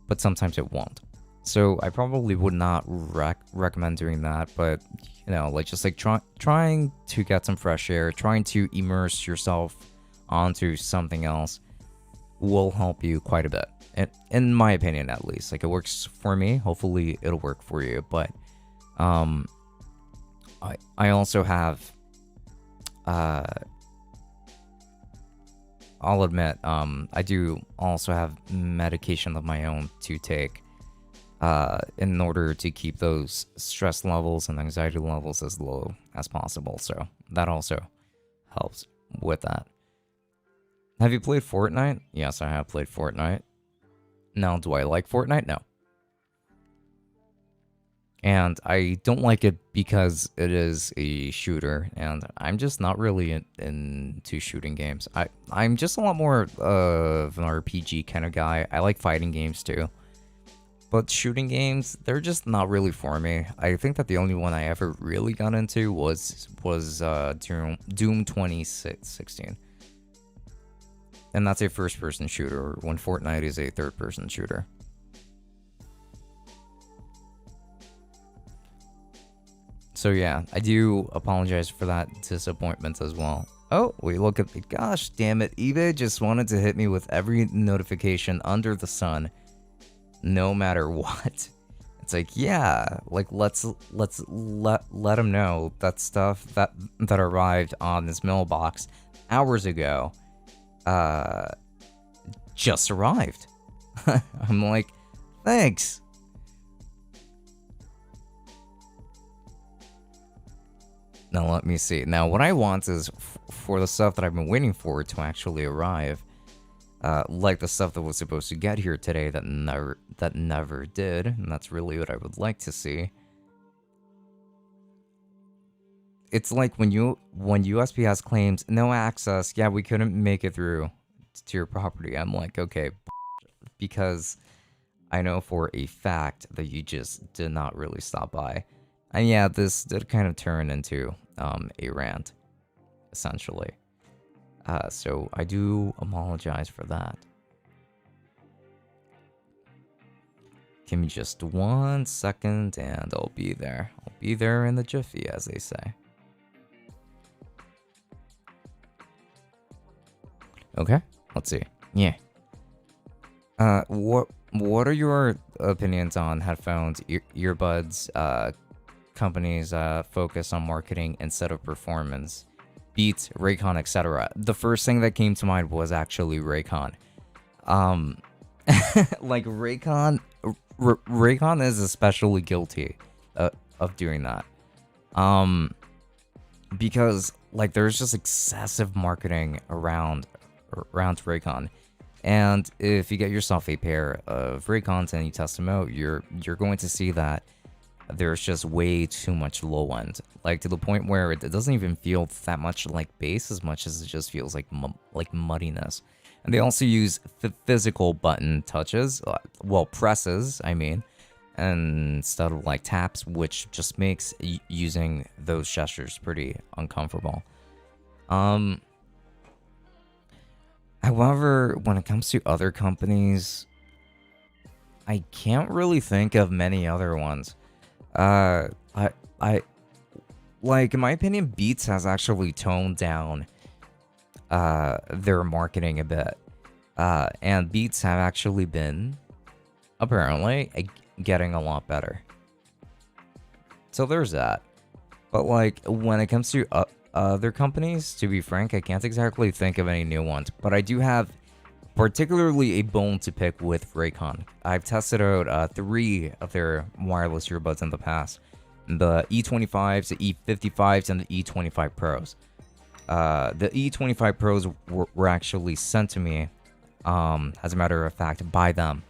but sometimes it won't. So I probably would not recommend doing that, but you know, like just like trying to get some fresh air, trying to immerse yourself onto something else will help you quite a bit. In my opinion, at least. Like, it works for me. Hopefully it'll work for you. But I also have I'll admit, I do also have medication of my own to take in order to keep those stress levels and anxiety levels as low as possible. So that also helps with that. Have you played Fortnite? Yes, I have played Fortnite. Now, do I like Fortnite? No. And I don't like it because it is a shooter, and I'm just not really into shooting games. I'm just a lot more of an RPG kind of guy. I like fighting games too. But shooting games, they're just not really for me. I think that the only one I ever really got into was Doom 2016. And that's a first-person shooter, when Fortnite is a third-person shooter. So yeah, I do apologize for that disappointment as well. Oh, we look at the... Gosh damn it, eBay just wanted to hit me with every notification under the sun, no matter what. It's like, yeah, like let's let them know that stuff that arrived on this mailbox hours ago just arrived. I'm like, thanks. Now let me see. Now what I want is for the stuff that I've been waiting for to actually arrive, like the stuff that was supposed to get here today that never did, and that's really what I would like to see. It's like when USPS claims no access, yeah, we couldn't make it through to your property. I'm like, okay, because I know for a fact that you just did not really stop by. And yeah, this did kind of turn into a rant, essentially. So I do apologize for that. Give me just 1 second and I'll be there. I'll be there in the jiffy, as they say. Okay, let's see. Yeah. What are your opinions on headphones, earbuds, companies focus on marketing instead of performance? Beats, Raycon, etc. The first thing that came to mind was actually Raycon. Like Raycon is especially guilty of doing that. Because like there's just excessive marketing around Raycon. And if you get yourself a pair of Raycons and you test them out, you're going to see that there's just way too much low end, like to the point where it doesn't even feel that much like bass as much as it just feels like muddiness. And they also use physical button touches, well, presses, I mean, instead of like taps, which just makes using those gestures pretty uncomfortable. However, when it comes to other companies, I can't really think of many other ones. I like, in my opinion, Beats has actually toned down their marketing a bit. And Beats have actually been, apparently, getting a lot better. So there's that. But like, when it comes to other companies, to be frank, I can't exactly think of any new ones. But I do have particularly a bone to pick with Raycon. I've tested out 3 of their wireless earbuds in the past. The E25s, the E55s, and the E25 Pros. The E25 Pros were actually sent to me, as a matter of fact, by them.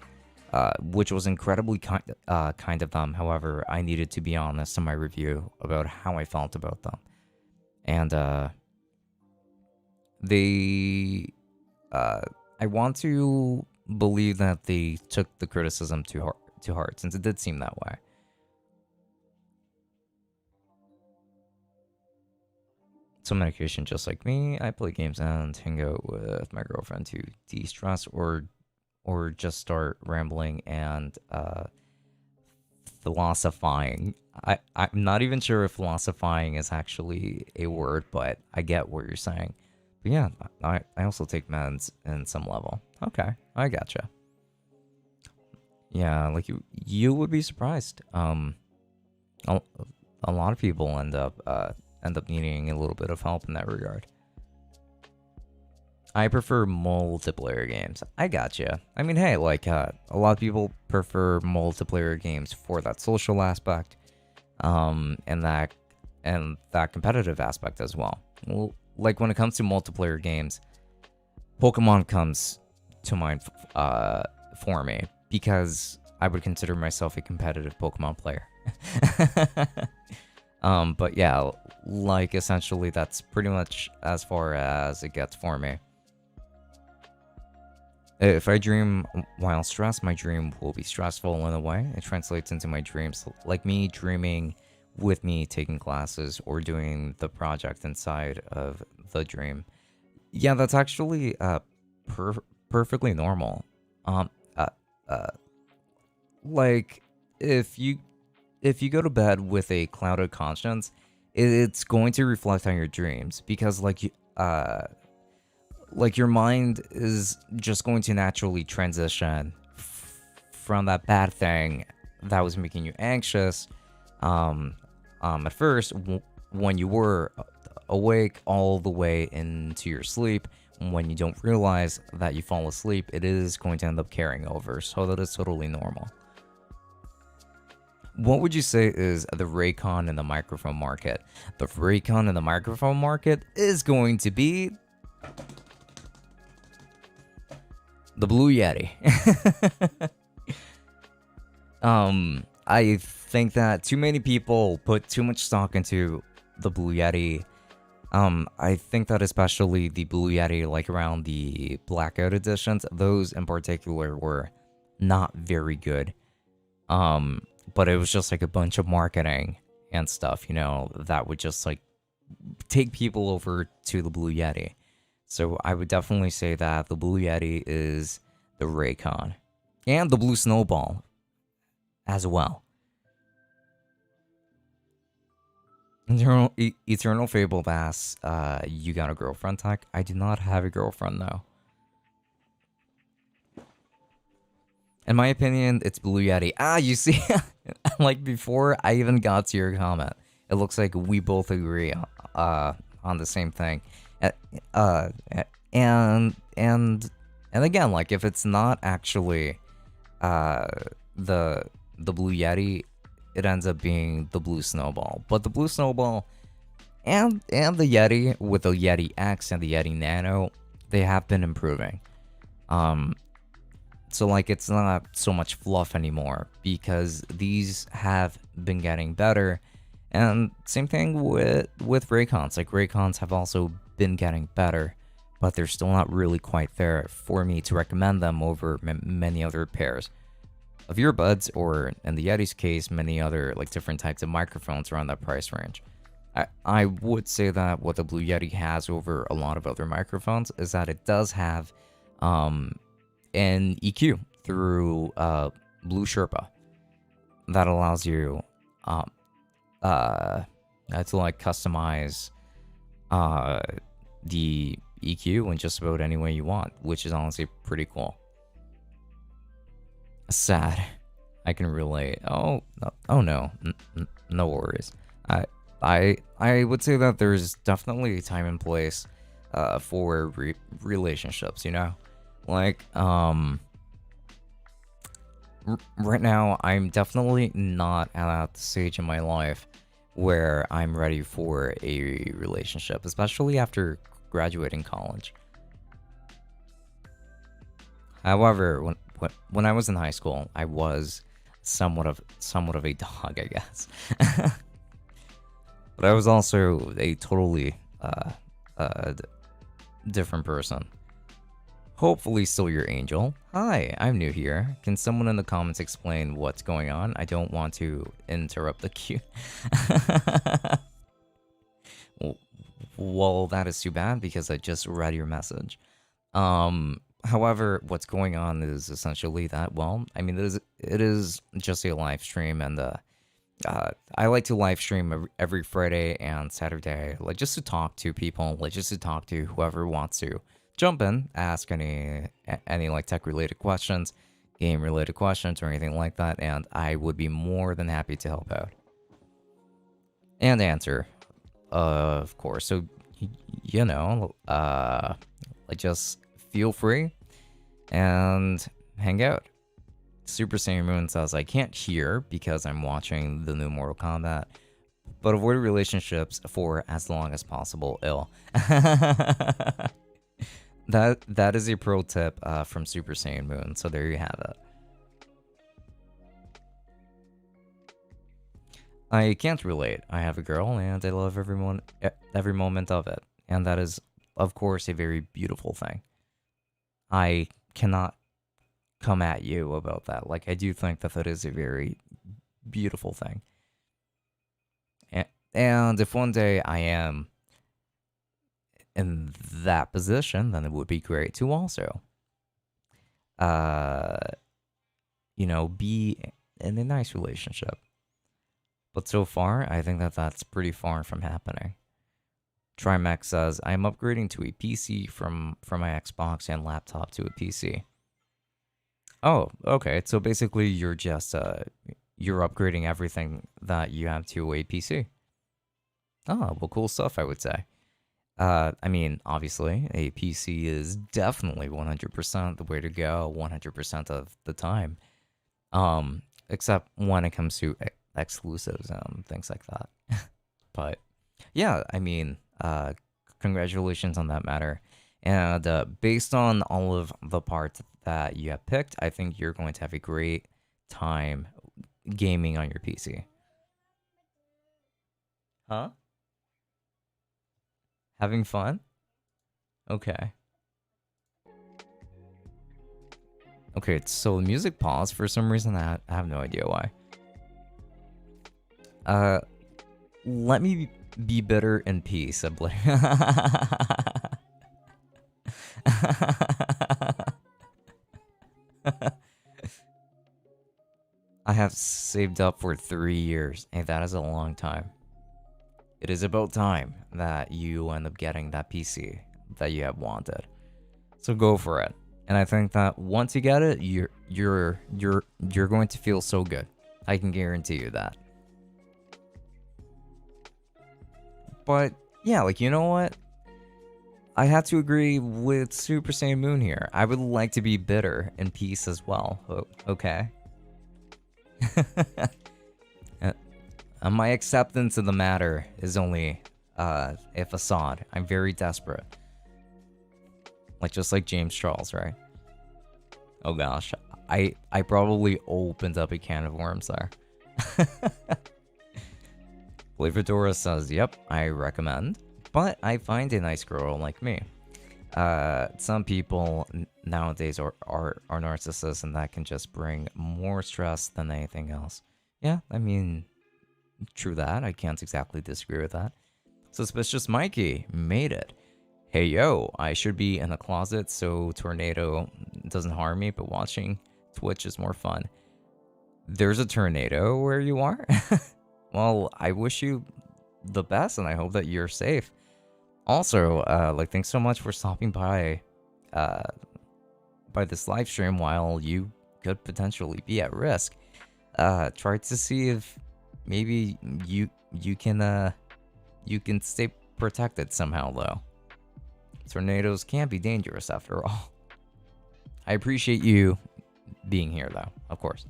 Which was incredibly kind of them. However, I needed to be honest in my review about how I felt about them. And I want to believe that they took the criticism to heart, since it did seem that way. So medication, just like me, I play games and hang out with my girlfriend to de-stress, or just start rambling and philosophizing. I'm not even sure if philosophizing is actually a word, but I get what you're saying. But yeah, I also take meds in some level. Okay, I gotcha. Yeah, like you would be surprised. A lot of people end up needing a little bit of help in that regard. I prefer multiplayer games. I gotcha. I mean, hey, like, a lot of people prefer multiplayer games for that social aspect, and that competitive aspect as well. Well, like when it comes to multiplayer games, Pokemon comes to mind for me, because I would consider myself a competitive Pokemon player. But yeah, like essentially that's pretty much as far as it gets for me. If I dream while stressed, my dream will be stressful in a way. It translates into my dreams, like me dreaming with me taking classes or doing the project inside of the dream. Yeah, that's actually perfectly normal. Like if you go to bed with a clouded conscience, it's going to reflect on your dreams, because like your mind is just going to naturally transition from that bad thing that was making you anxious at first, when you were awake, all the way into your sleep. When you don't realize that you fall asleep, it is going to end up carrying over, so that is totally normal. What would you say is the Raycon in the microphone market? The Raycon in the microphone market is going to be the Blue Yeti. I think that too many people put too much stock into the Blue Yeti. I think that especially the Blue Yeti, like around the Blackout editions, those in particular were not very good. But it was just like a bunch of marketing and stuff, you know, that would just like take people over to the Blue Yeti. So I would definitely say that the Blue Yeti is the Raycon and the Blue Snowball as well. Eternal Fable asks, you got a girlfriend, Tech? I do not have a girlfriend, though. In my opinion, it's Blue Yeti. Ah, you see, like before I even got to your comment, it looks like we both agree on the same thing. Uh, and and and again, like if it's not actually uh the Blue Yeti, it ends up being the Blue Snowball. But the Blue Snowball and the Yeti with the Yeti X and the Yeti Nano, they have been improving. So like it's not so much fluff anymore because these have been getting better. And same thing with Raycons. Like Raycons have also been getting better, but they're still not really quite there for me to recommend them over many other pairs of earbuds, or in the Yeti's case, many other like different types of microphones around that price range. I would say that what the Blue Yeti has over a lot of other microphones is that it does have an EQ through Blue Sherpa that allows you to like customize the EQ in just about any way you want, which is honestly pretty cool. Sad. I can relate. Oh no, no worries. I would say that there's definitely a time and place for relationships, you know? Like, right now, I'm definitely not at the stage in my life where I'm ready for a relationship, especially after graduating college. However, when I was in high school, I was somewhat of a dog, I guess. But I was also a totally different person. Hopefully still your angel. Hi, I'm new here. Can someone in the comments explain what's going on? I don't want to interrupt the queue. Well, that is too bad because I just read your message. However, what's going on is essentially that, well, I mean, it is just a live stream, and I like to live stream every Friday and Saturday, like just to talk to people, like just to talk to whoever wants to jump in, ask any like tech related questions, game related questions, or anything like that, and I would be more than happy to help out and answer, of course. So you know, like just feel free and hang out. Super Saiyan Moon says, I can't hear because I'm watching the new Mortal Kombat, but avoid relationships for as long as possible. Ill. That is a pro tip from Super Saiyan Moon. So there you have it. I can't relate. I have a girl and I love every moment of it, and that is, of course, a very beautiful thing. I cannot come at you about that. Like, I do think that is a very beautiful thing. And if one day I am in that position, then it would be great to also, you know, be in a nice relationship. But so far, I think that that's pretty far from happening. Trimax says, I'm upgrading to a PC from my Xbox and laptop to a PC. Oh, okay. So basically, you're just you're upgrading everything that you have to a PC. Oh, well, cool stuff, I would say. I mean, obviously, a PC is definitely 100% the way to go 100% of the time. Except when it comes to exclusives and things like that. But yeah, I mean, congratulations on that matter. And based on all of the parts that you have picked, I think you're going to have a great time gaming on your PC. Huh? Having fun? Okay. Okay, so the music paused for some reason. I have no idea why. Let me be bitter in peace. I have saved up for 3 years, and that is a long time. It is about time that you end up getting that PC that you have wanted. So go for it. And I think that once you get it, you're going to feel so good. I can guarantee you that. But yeah, like, you know what? I have to agree with Super Saiyan Moon here. I would like to be bitter in peace as well. Okay. My acceptance of the matter is only a facade. I'm very desperate. Like, just like James Charles, right? Oh gosh, I probably opened up a can of worms there. Flavordora says, yep, I recommend, but I find a nice girl like me. Some people nowadays are narcissists, and that can just bring more stress than anything else. Yeah, I mean, true that. I can't exactly disagree with that. Suspicious Mikey made it. Hey yo, I should be in the closet so tornado doesn't harm me, but watching Twitch is more fun. There's a tornado where you are? Well, I wish you the best, and I hope that you're safe. Also, like, thanks so much for stopping by this live stream while you could potentially be at risk. Try to see if maybe you can stay protected somehow, though. Tornadoes can be dangerous after all. I appreciate you being here, though, of course.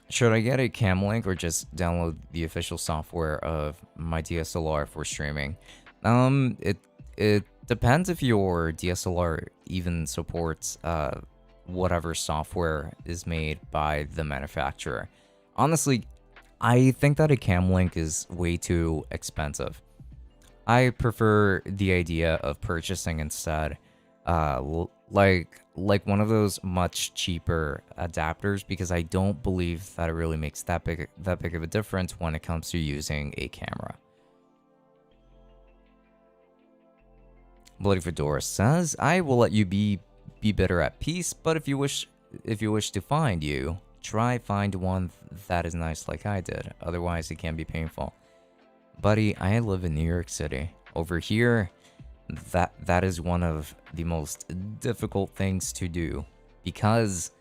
Should I get a cam link or just download the official software of my DSLR for streaming? It depends if your DSLR even supports whatever software is made by the manufacturer. Honestly, I think that a cam link is way too expensive. I prefer the idea of purchasing instead like one of those much cheaper adapters, because I don't believe that it really makes that big of a difference when it comes to using a camera. Bloody Fedora says, I will let you be bitter at peace, but if you wish to find you, try find one that is nice like I did. Otherwise, it can be painful. Buddy, I live in New York City. Over here, that is one of the most difficult things to do, because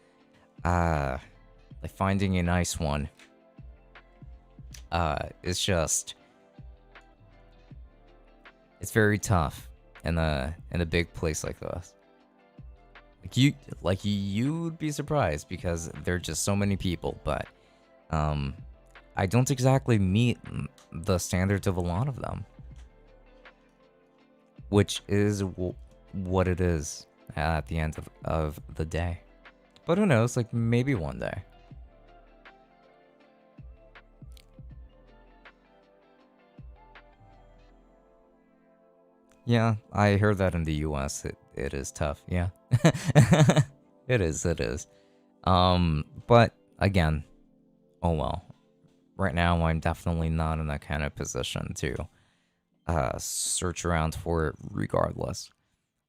like finding a nice one is just, it's very tough in a big place like this. You'd be surprised because there are just so many people, but I don't exactly meet the standards of a lot of them, which is what it is at the end of the day. But who knows, like, maybe one day. Yeah, I heard that in the US it is tough, yeah. It is. But again, oh well. Right now I'm definitely not in that kind of position to search around for it regardless.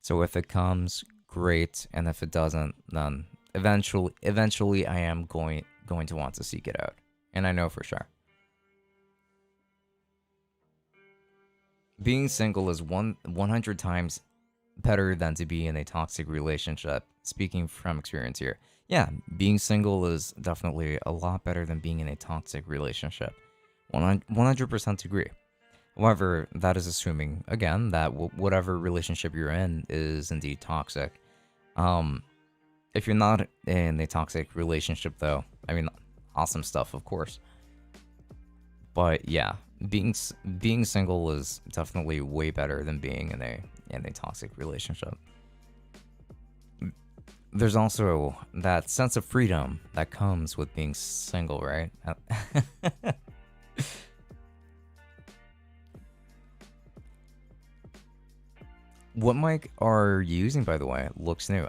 So if it comes, great, and if it doesn't, then eventually I am going to want to seek it out. And I know for sure. Being single is 100 times better than to be in a toxic relationship. Speaking from experience here. Yeah, being single is definitely a lot better than being in a toxic relationship. 100% agree. However, that is assuming, again, that whatever relationship you're in is indeed toxic. If you're not in a toxic relationship, though, I mean, awesome stuff, of course. But yeah, being single is definitely way better than being in a toxic relationship. There's also that sense of freedom that comes with being single, right? what mic are you using, by the way? It looks new.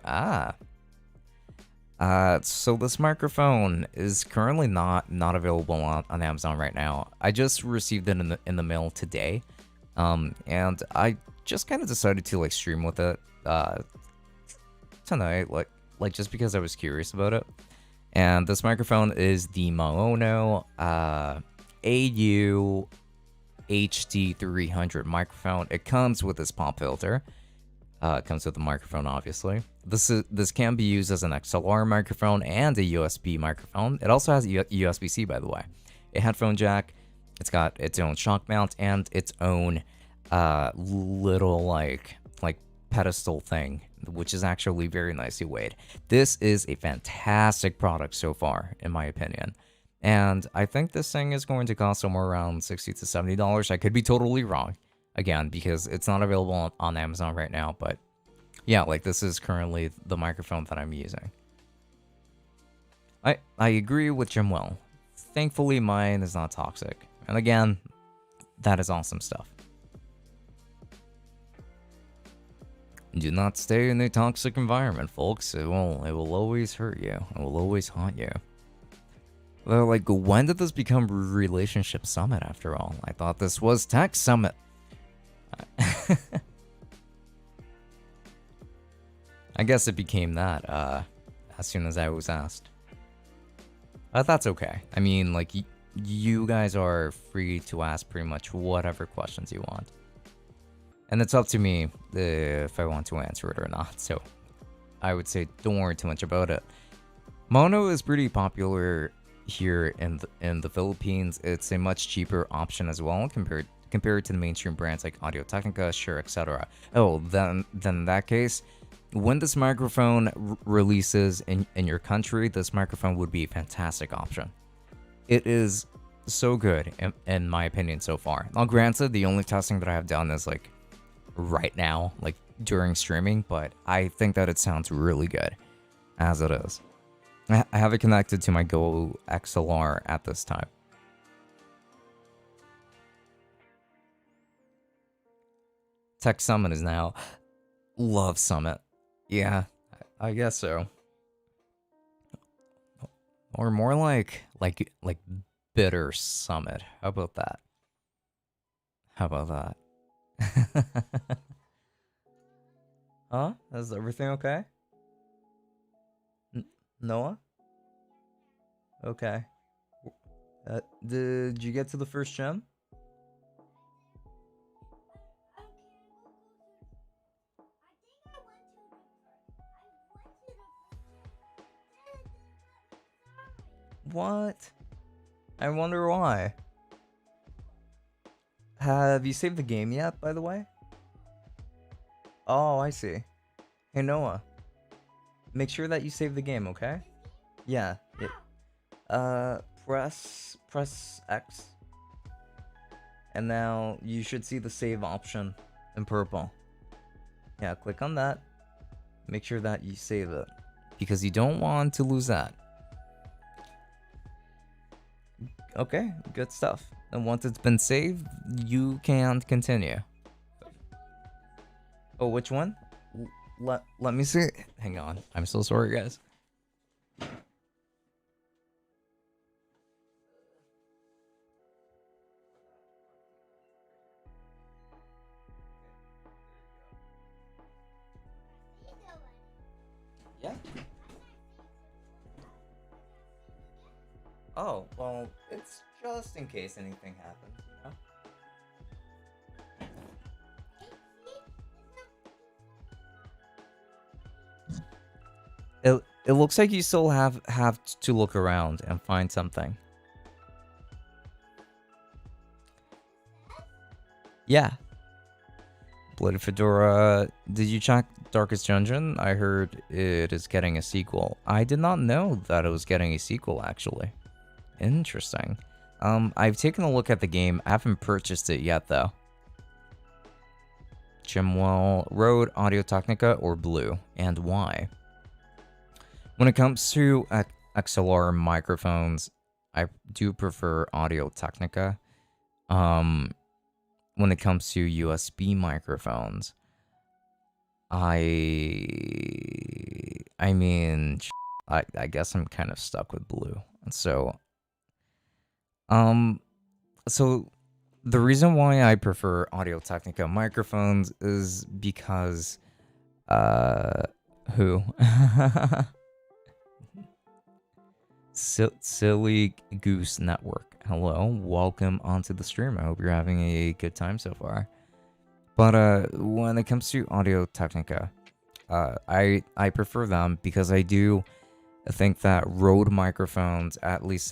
So this microphone is currently not available on Amazon right now. I just received it in the mail today, and I just kind of decided to like stream with it tonight, like just because I was curious about it. And this microphone is the Maono AU HD300 microphone. It comes with this pop filter. It comes with the microphone, obviously. This can be used as an XLR microphone and a USB microphone. It also has USB-C, by the way. A headphone jack. It's got its own shock mount and its own little like pedestal thing, which is actually very nicely weighed. This is a fantastic product so far, in my opinion. And I think this thing is going to cost somewhere around $60 to $70. I could be totally wrong, again, because it's not available on Amazon right now. But yeah, like this is currently the microphone that I'm using. I agree with Jimwell. Thankfully, mine is not toxic. And again, that is awesome stuff. Do not stay in a toxic environment, folks. It will always hurt you. It will always haunt you. Well, like, when did this become Relationship Summit after all? I thought this was Tech Summit. I guess it became that as soon as I was asked. That's okay. I mean, like, you guys are free to ask pretty much whatever questions you want. And it's up to me if I want to answer it or not. So I would say don't worry too much about it. Mono is pretty popular here in the Philippines. It's a much cheaper option as well compared to the mainstream brands like Audio Technica, Shure, etc. Oh, then in that case, when this microphone releases in your country, this microphone would be a fantastic option. It is so good in my opinion so far. Now, granted, the only testing that I have done is like right now, like during streaming, but I think that it sounds really good as it is. I have it connected to my Go XLR at this time. Tech Summit is now Love Summit. Yeah, I guess so. Or more like Bitter Summit. How about that? How about that? Huh? Is everything okay? Noah? Okay. Did you get to the first gem? What? I wonder why. Have you saved the game yet, by the way? Oh, I see. Hey, Noah. Make sure that you save the game, okay? Yeah. Press X. And now you should see the save option in purple. Yeah, click on that. Make sure that you save it, because you don't want to lose that. Okay, good stuff. And once it's been saved, you can continue. Oh, which one? Let me see. Hang on. I'm so sorry, guys. Yeah. Oh, well, it's just in case anything happens, you know? It looks like you still have to look around and find something. Yeah. Bloody Fedora, did you check Darkest Dungeon? I heard it is getting a sequel. I did not know that it was getting a sequel, actually. Interesting. I've taken a look at the game. I haven't purchased it yet, though. Chimwell, Rode, Audio Technica, or Blue, and why? When it comes to XLR microphones, I do prefer Audio Technica. When it comes to USB microphones, I mean, I guess I'm kind of stuck with blue. So, um, so the reason why I prefer Audio-Technica microphones is because, uh, who? Silly Goose Network. Hello, welcome onto the stream. I hope you're having a good time so far. But when it comes to Audio-Technica, I prefer them because I do think that Rode microphones, at least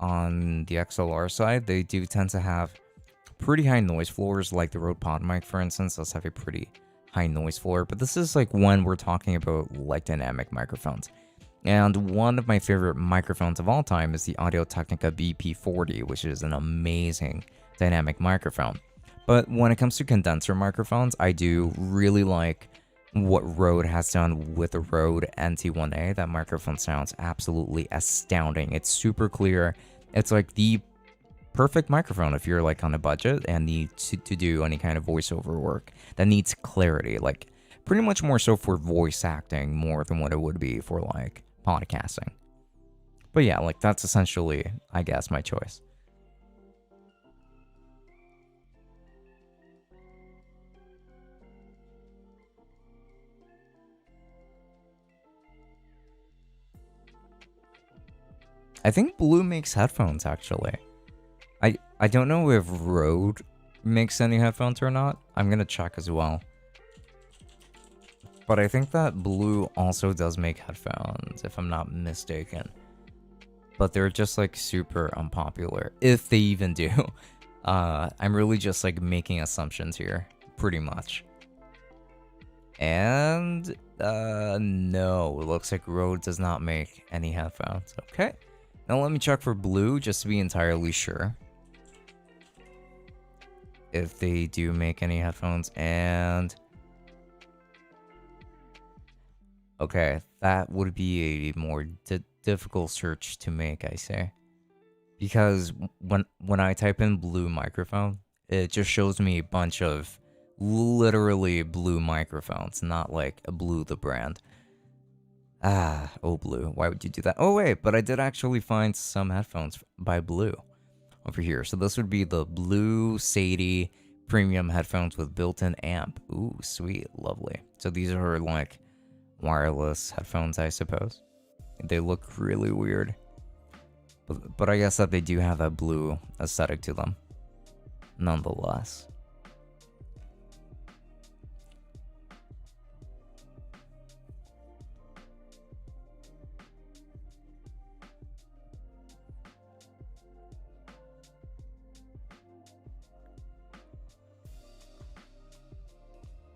on the XLR side, they do tend to have pretty high noise floors. Like the Rode Pod mic, for instance, does have a pretty high noise floor. But this is like when we're talking about like dynamic microphones. And one of my favorite microphones of all time is the Audio-Technica BP40, which is an amazing dynamic microphone. But when it comes to condenser microphones, I do really like what Rode has done with the Rode NT1A. That microphone sounds absolutely astounding. It's super clear. It's like the perfect microphone if you're like on a budget and need to do any kind of voiceover work that needs clarity. Like pretty much more so for voice acting more than what it would be for like podcasting. But yeah, like that's essentially, I guess, my choice. I think Blue makes headphones actually. I don't know if Rode makes any headphones or not. I'm gonna check as well. But I think that Blue also does make headphones, if I'm not mistaken. But they're just like super unpopular, if they even do. I'm really just like making assumptions here, pretty much. And no, it looks like Rode does not make any headphones. Okay, now let me check for Blue just to be entirely sure if they do make any headphones. And okay, that would be a more difficult search to make, I say, because when I type in Blue microphone, it just shows me a bunch of literally Blue microphones, not like a Blue the brand. Oh Blue, why would you do that? Oh wait, but I did actually find some headphones by Blue over here. So this would be the Blue Sadie premium headphones with built-in amp. Ooh, sweet, lovely. So these are like wireless headphones, I suppose. They look really weird, but I guess that they do have that blue aesthetic to them nonetheless.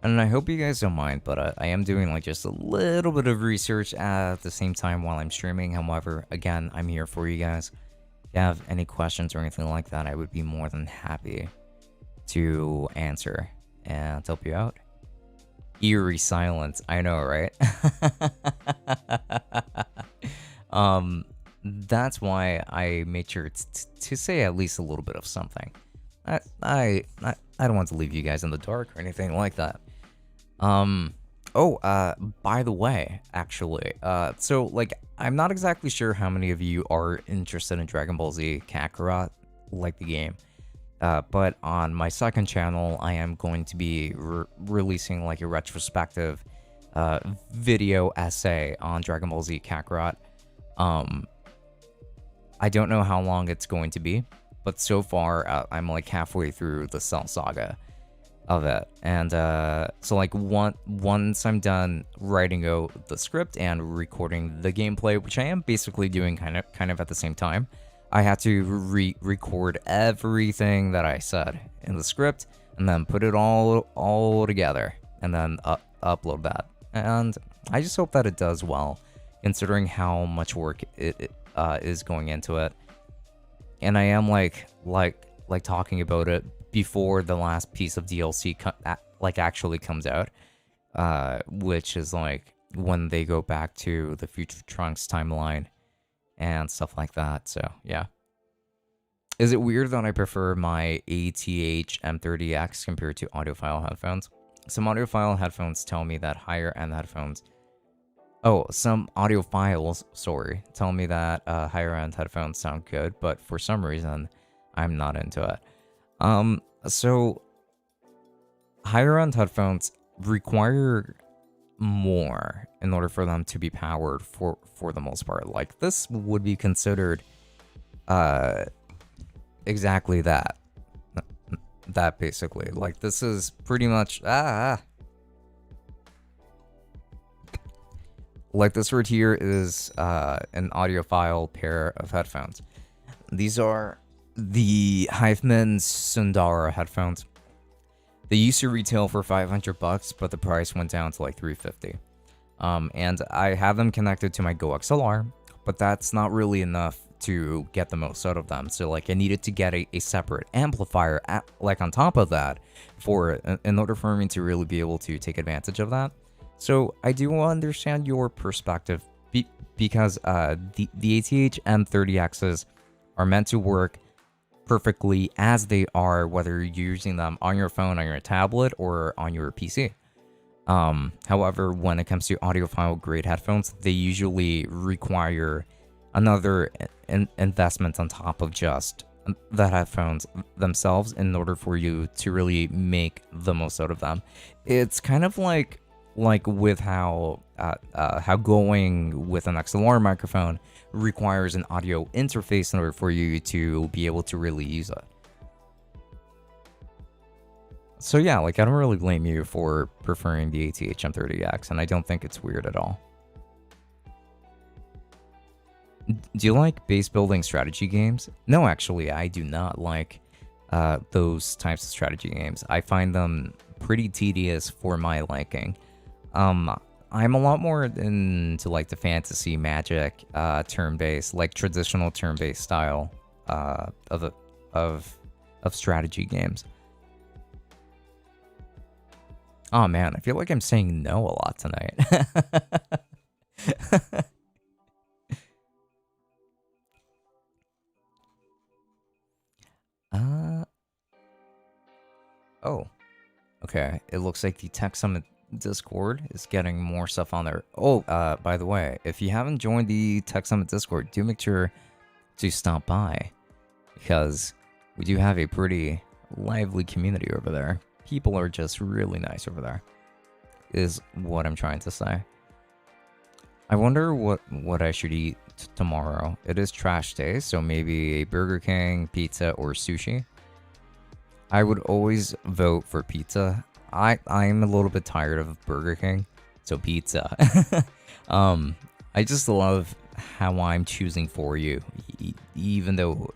And I hope you guys don't mind, but I am doing like just a little bit of research at the same time while I'm streaming. However, again, I'm here for you guys. If you have any questions or anything like that, I would be more than happy to answer and help you out. Eerie silence, I know, right? That's why I made sure to say at least a little bit of something. I don't want to leave you guys in the dark or anything like that. By the way, actually, so like I'm not exactly sure how many of you are interested in Dragon Ball Z Kakarot, like the game. But on my second channel, I am going to be releasing like a retrospective video essay on Dragon Ball Z Kakarot. I don't know how long it's going to be, but so far I'm like halfway through the Cell Saga of it. And so like once I'm done writing out the script and recording the gameplay, which I am basically doing kind of at the same time, I had to record everything that I said in the script and then put it all together and then upload that. And I just hope that it does well, considering how much work it is going into it. And I am like talking about it before the last piece of DLC actually comes out, which is like when they go back to the Future Trunks timeline and stuff like that. So yeah. Is it weird that I prefer my ATH M30X compared to audiophile headphones? some audiophile headphones tell me that higher end headphones. Oh, some audiophiles, sorry, tell me that higher end headphones sound good, but for some reason, I'm not into it. So higher end headphones require more in order for them to be powered for the most part. Like this would be considered exactly that. That basically. Like this is pretty much like this right here is an audiophile pair of headphones. These are the Hiveman Sundara headphones. They used to retail for $500, but the price went down to like $350. And I have them connected to my Go XLR, but that's not really enough to get the most out of them. So like I needed to get a separate amplifier like on top of that in order for me to really be able to take advantage of that. So I do understand your perspective because the ATH M30Xs are meant to work perfectly as they are, whether you're using them on your phone, on your tablet, or on your PC. However, when it comes to audiophile grade headphones, they usually require another investment on top of just the headphones themselves in order for you to really make the most out of them. It's kind of like with how going with an XLR microphone requires an audio interface in order for you to be able to really use it. So yeah, like I don't really blame you for preferring the ATH M30X, and I don't think it's weird at all. Do you like base building strategy games? No, actually, I do not like those types of strategy games. I find them pretty tedious for my liking. I'm a lot more into like the fantasy, magic, turn-based, like traditional turn-based style of strategy games. Oh man, I feel like I'm saying no a lot tonight. Oh, okay. It looks like the Tech Summit Discord is getting more stuff on there. Oh, by the way, if you haven't joined the Tech Summit Discord, do make sure to stop by because we do have a pretty lively community over there. People are just really nice over there, is what I'm trying to say. I wonder what I should eat tomorrow. It is trash day, so maybe a Burger King, pizza, or sushi. I would always vote for pizza. I'm a little bit tired of Burger King, so pizza. I just love how I'm choosing for you, even though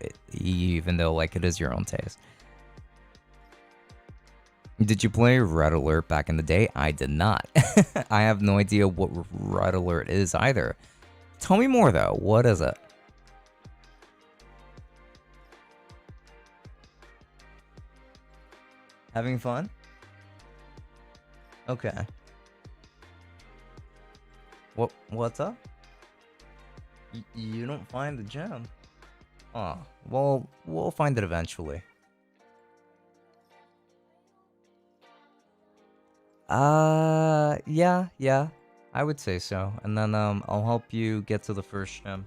like it is your own taste. Did you play Red Alert back in the day? I did not. I have no idea what Red Alert is either. Tell me more though. What is it? Having fun? Okay. What's up? You don't find the gem? Oh, well, we'll find it eventually. Yeah, I would say so. And then, I'll help you get to the first gem.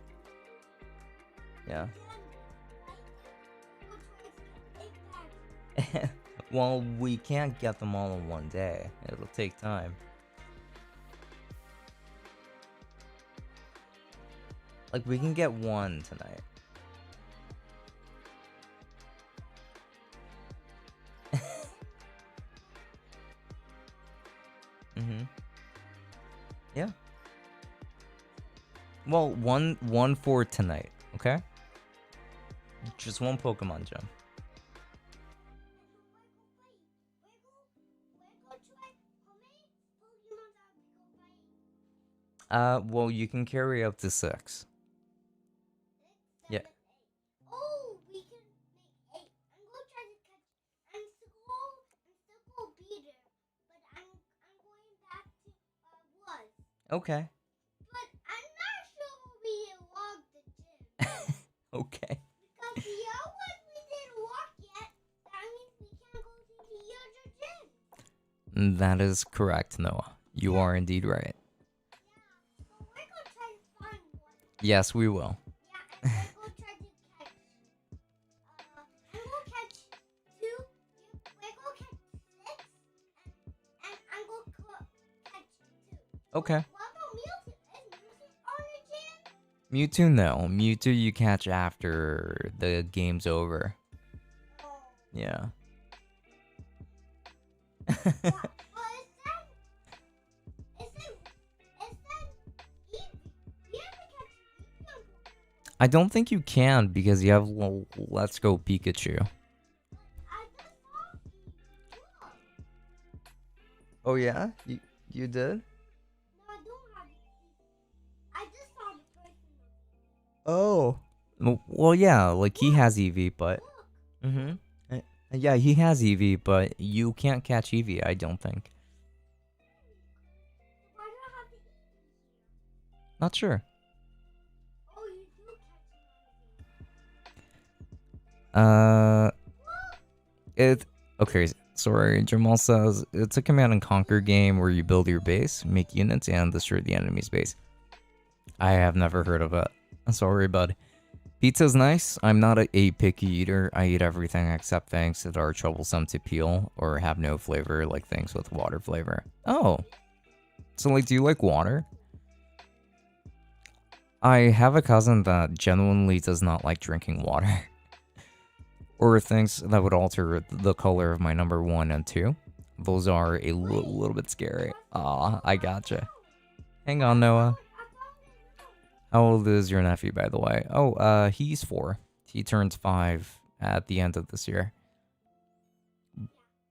Yeah. Well, we can't get them all in one day. It'll take time. Like, we can get one tonight. Yeah. Well, one for tonight, okay? Just one Pokemon gem. Well, you can carry up to 6. Yeah.
Oh, we can make 8. I'm going to try to catch. I'm still beat it, but I'm going back to was.
Okay.
But I'm not sure we logged the gym.
Okay.
Because the other one we didn't walk yet. That means we can't go to the other gym.
That is correct, Noah. You are indeed right.
But we're gonna try to find one.
Yes, we will.
Yeah, and we're gonna try to catch. And we'll catch 2. We're gonna catch 6, and I'm gonna catch 2.
Okay.
What about Mewtwo? Is Mewtwo on the gym?
Mewtwo, no. Mewtwo you catch after the game's over.
Oh.
Yeah.
Well, it said Eevee. You have to catch Eevee.
I don't think you can because you have Let's Go Pikachu.
I just saw Eevee. Look.
Oh yeah? You did?
No, I don't have Eevee. I just saw the person.
Oh. Well, yeah, like he has Eevee, but...
Look.
Mm-hmm. Yeah, he has Eevee, but you can't catch Eevee, I don't think.
Why do I have the Eevee here?
Not sure.
Oh, you do catch
It... Okay, sorry, Jamal says, it's a command and conquer game where you build your base, make units, and destroy the enemy's base. I have never heard of it. Sorry, bud. Pizza's nice. I'm not a picky eater. I eat everything except things that are troublesome to peel or have no flavor, like things with water flavor. Oh. So, like, do you like water? I have a cousin that genuinely does not like drinking water. Or things that would alter the color of my number 1 and 2. Those are a little bit scary. Aw, I gotcha. Hang on, Noah. How old is your nephew, by the way? Oh, he's 4. He turns 5 at the end of this year.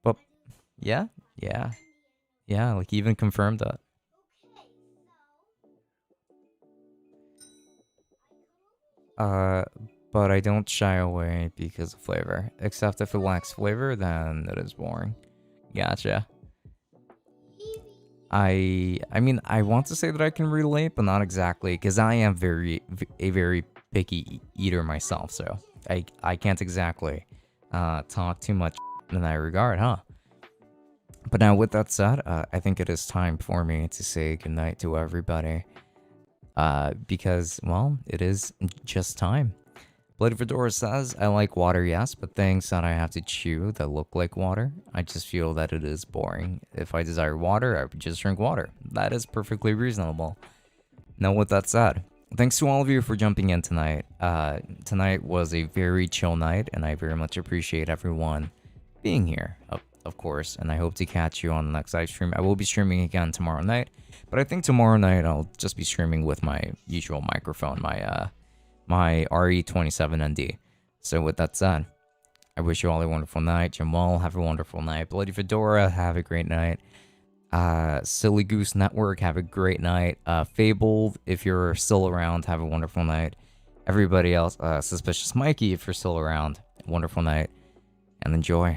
But, yeah, like he even confirmed that. But I don't shy away because of flavor. Except if it lacks flavor, then it is boring. Gotcha. I mean, I want to say that I can relate, but not exactly, because I am a very picky eater myself, so I can't exactly talk too much in that regard, huh? But now, with that said, I think it is time for me to say goodnight to everybody, because, well, it is just time. Bloody Fedora says, I like water, yes, but things that I have to chew that look like water, I just feel that it is boring. If I desire water, I would just drink water. That is perfectly reasonable. Now, with that said, thanks to all of you for jumping in tonight. Tonight was a very chill night, and I very much appreciate everyone being here, of course, and I hope to catch you on the next live stream. I will be streaming again tomorrow night, but I think tomorrow night I'll just be streaming with my usual microphone, my RE27ND. So with that said, I wish you all a wonderful night. Jamal, have a wonderful night. Bloody Fedora, have a great night. Silly Goose Network, have a great night. Fabled, if you're still around, have a wonderful night. Everybody else, Suspicious Mikey, if you're still around, wonderful night. And enjoy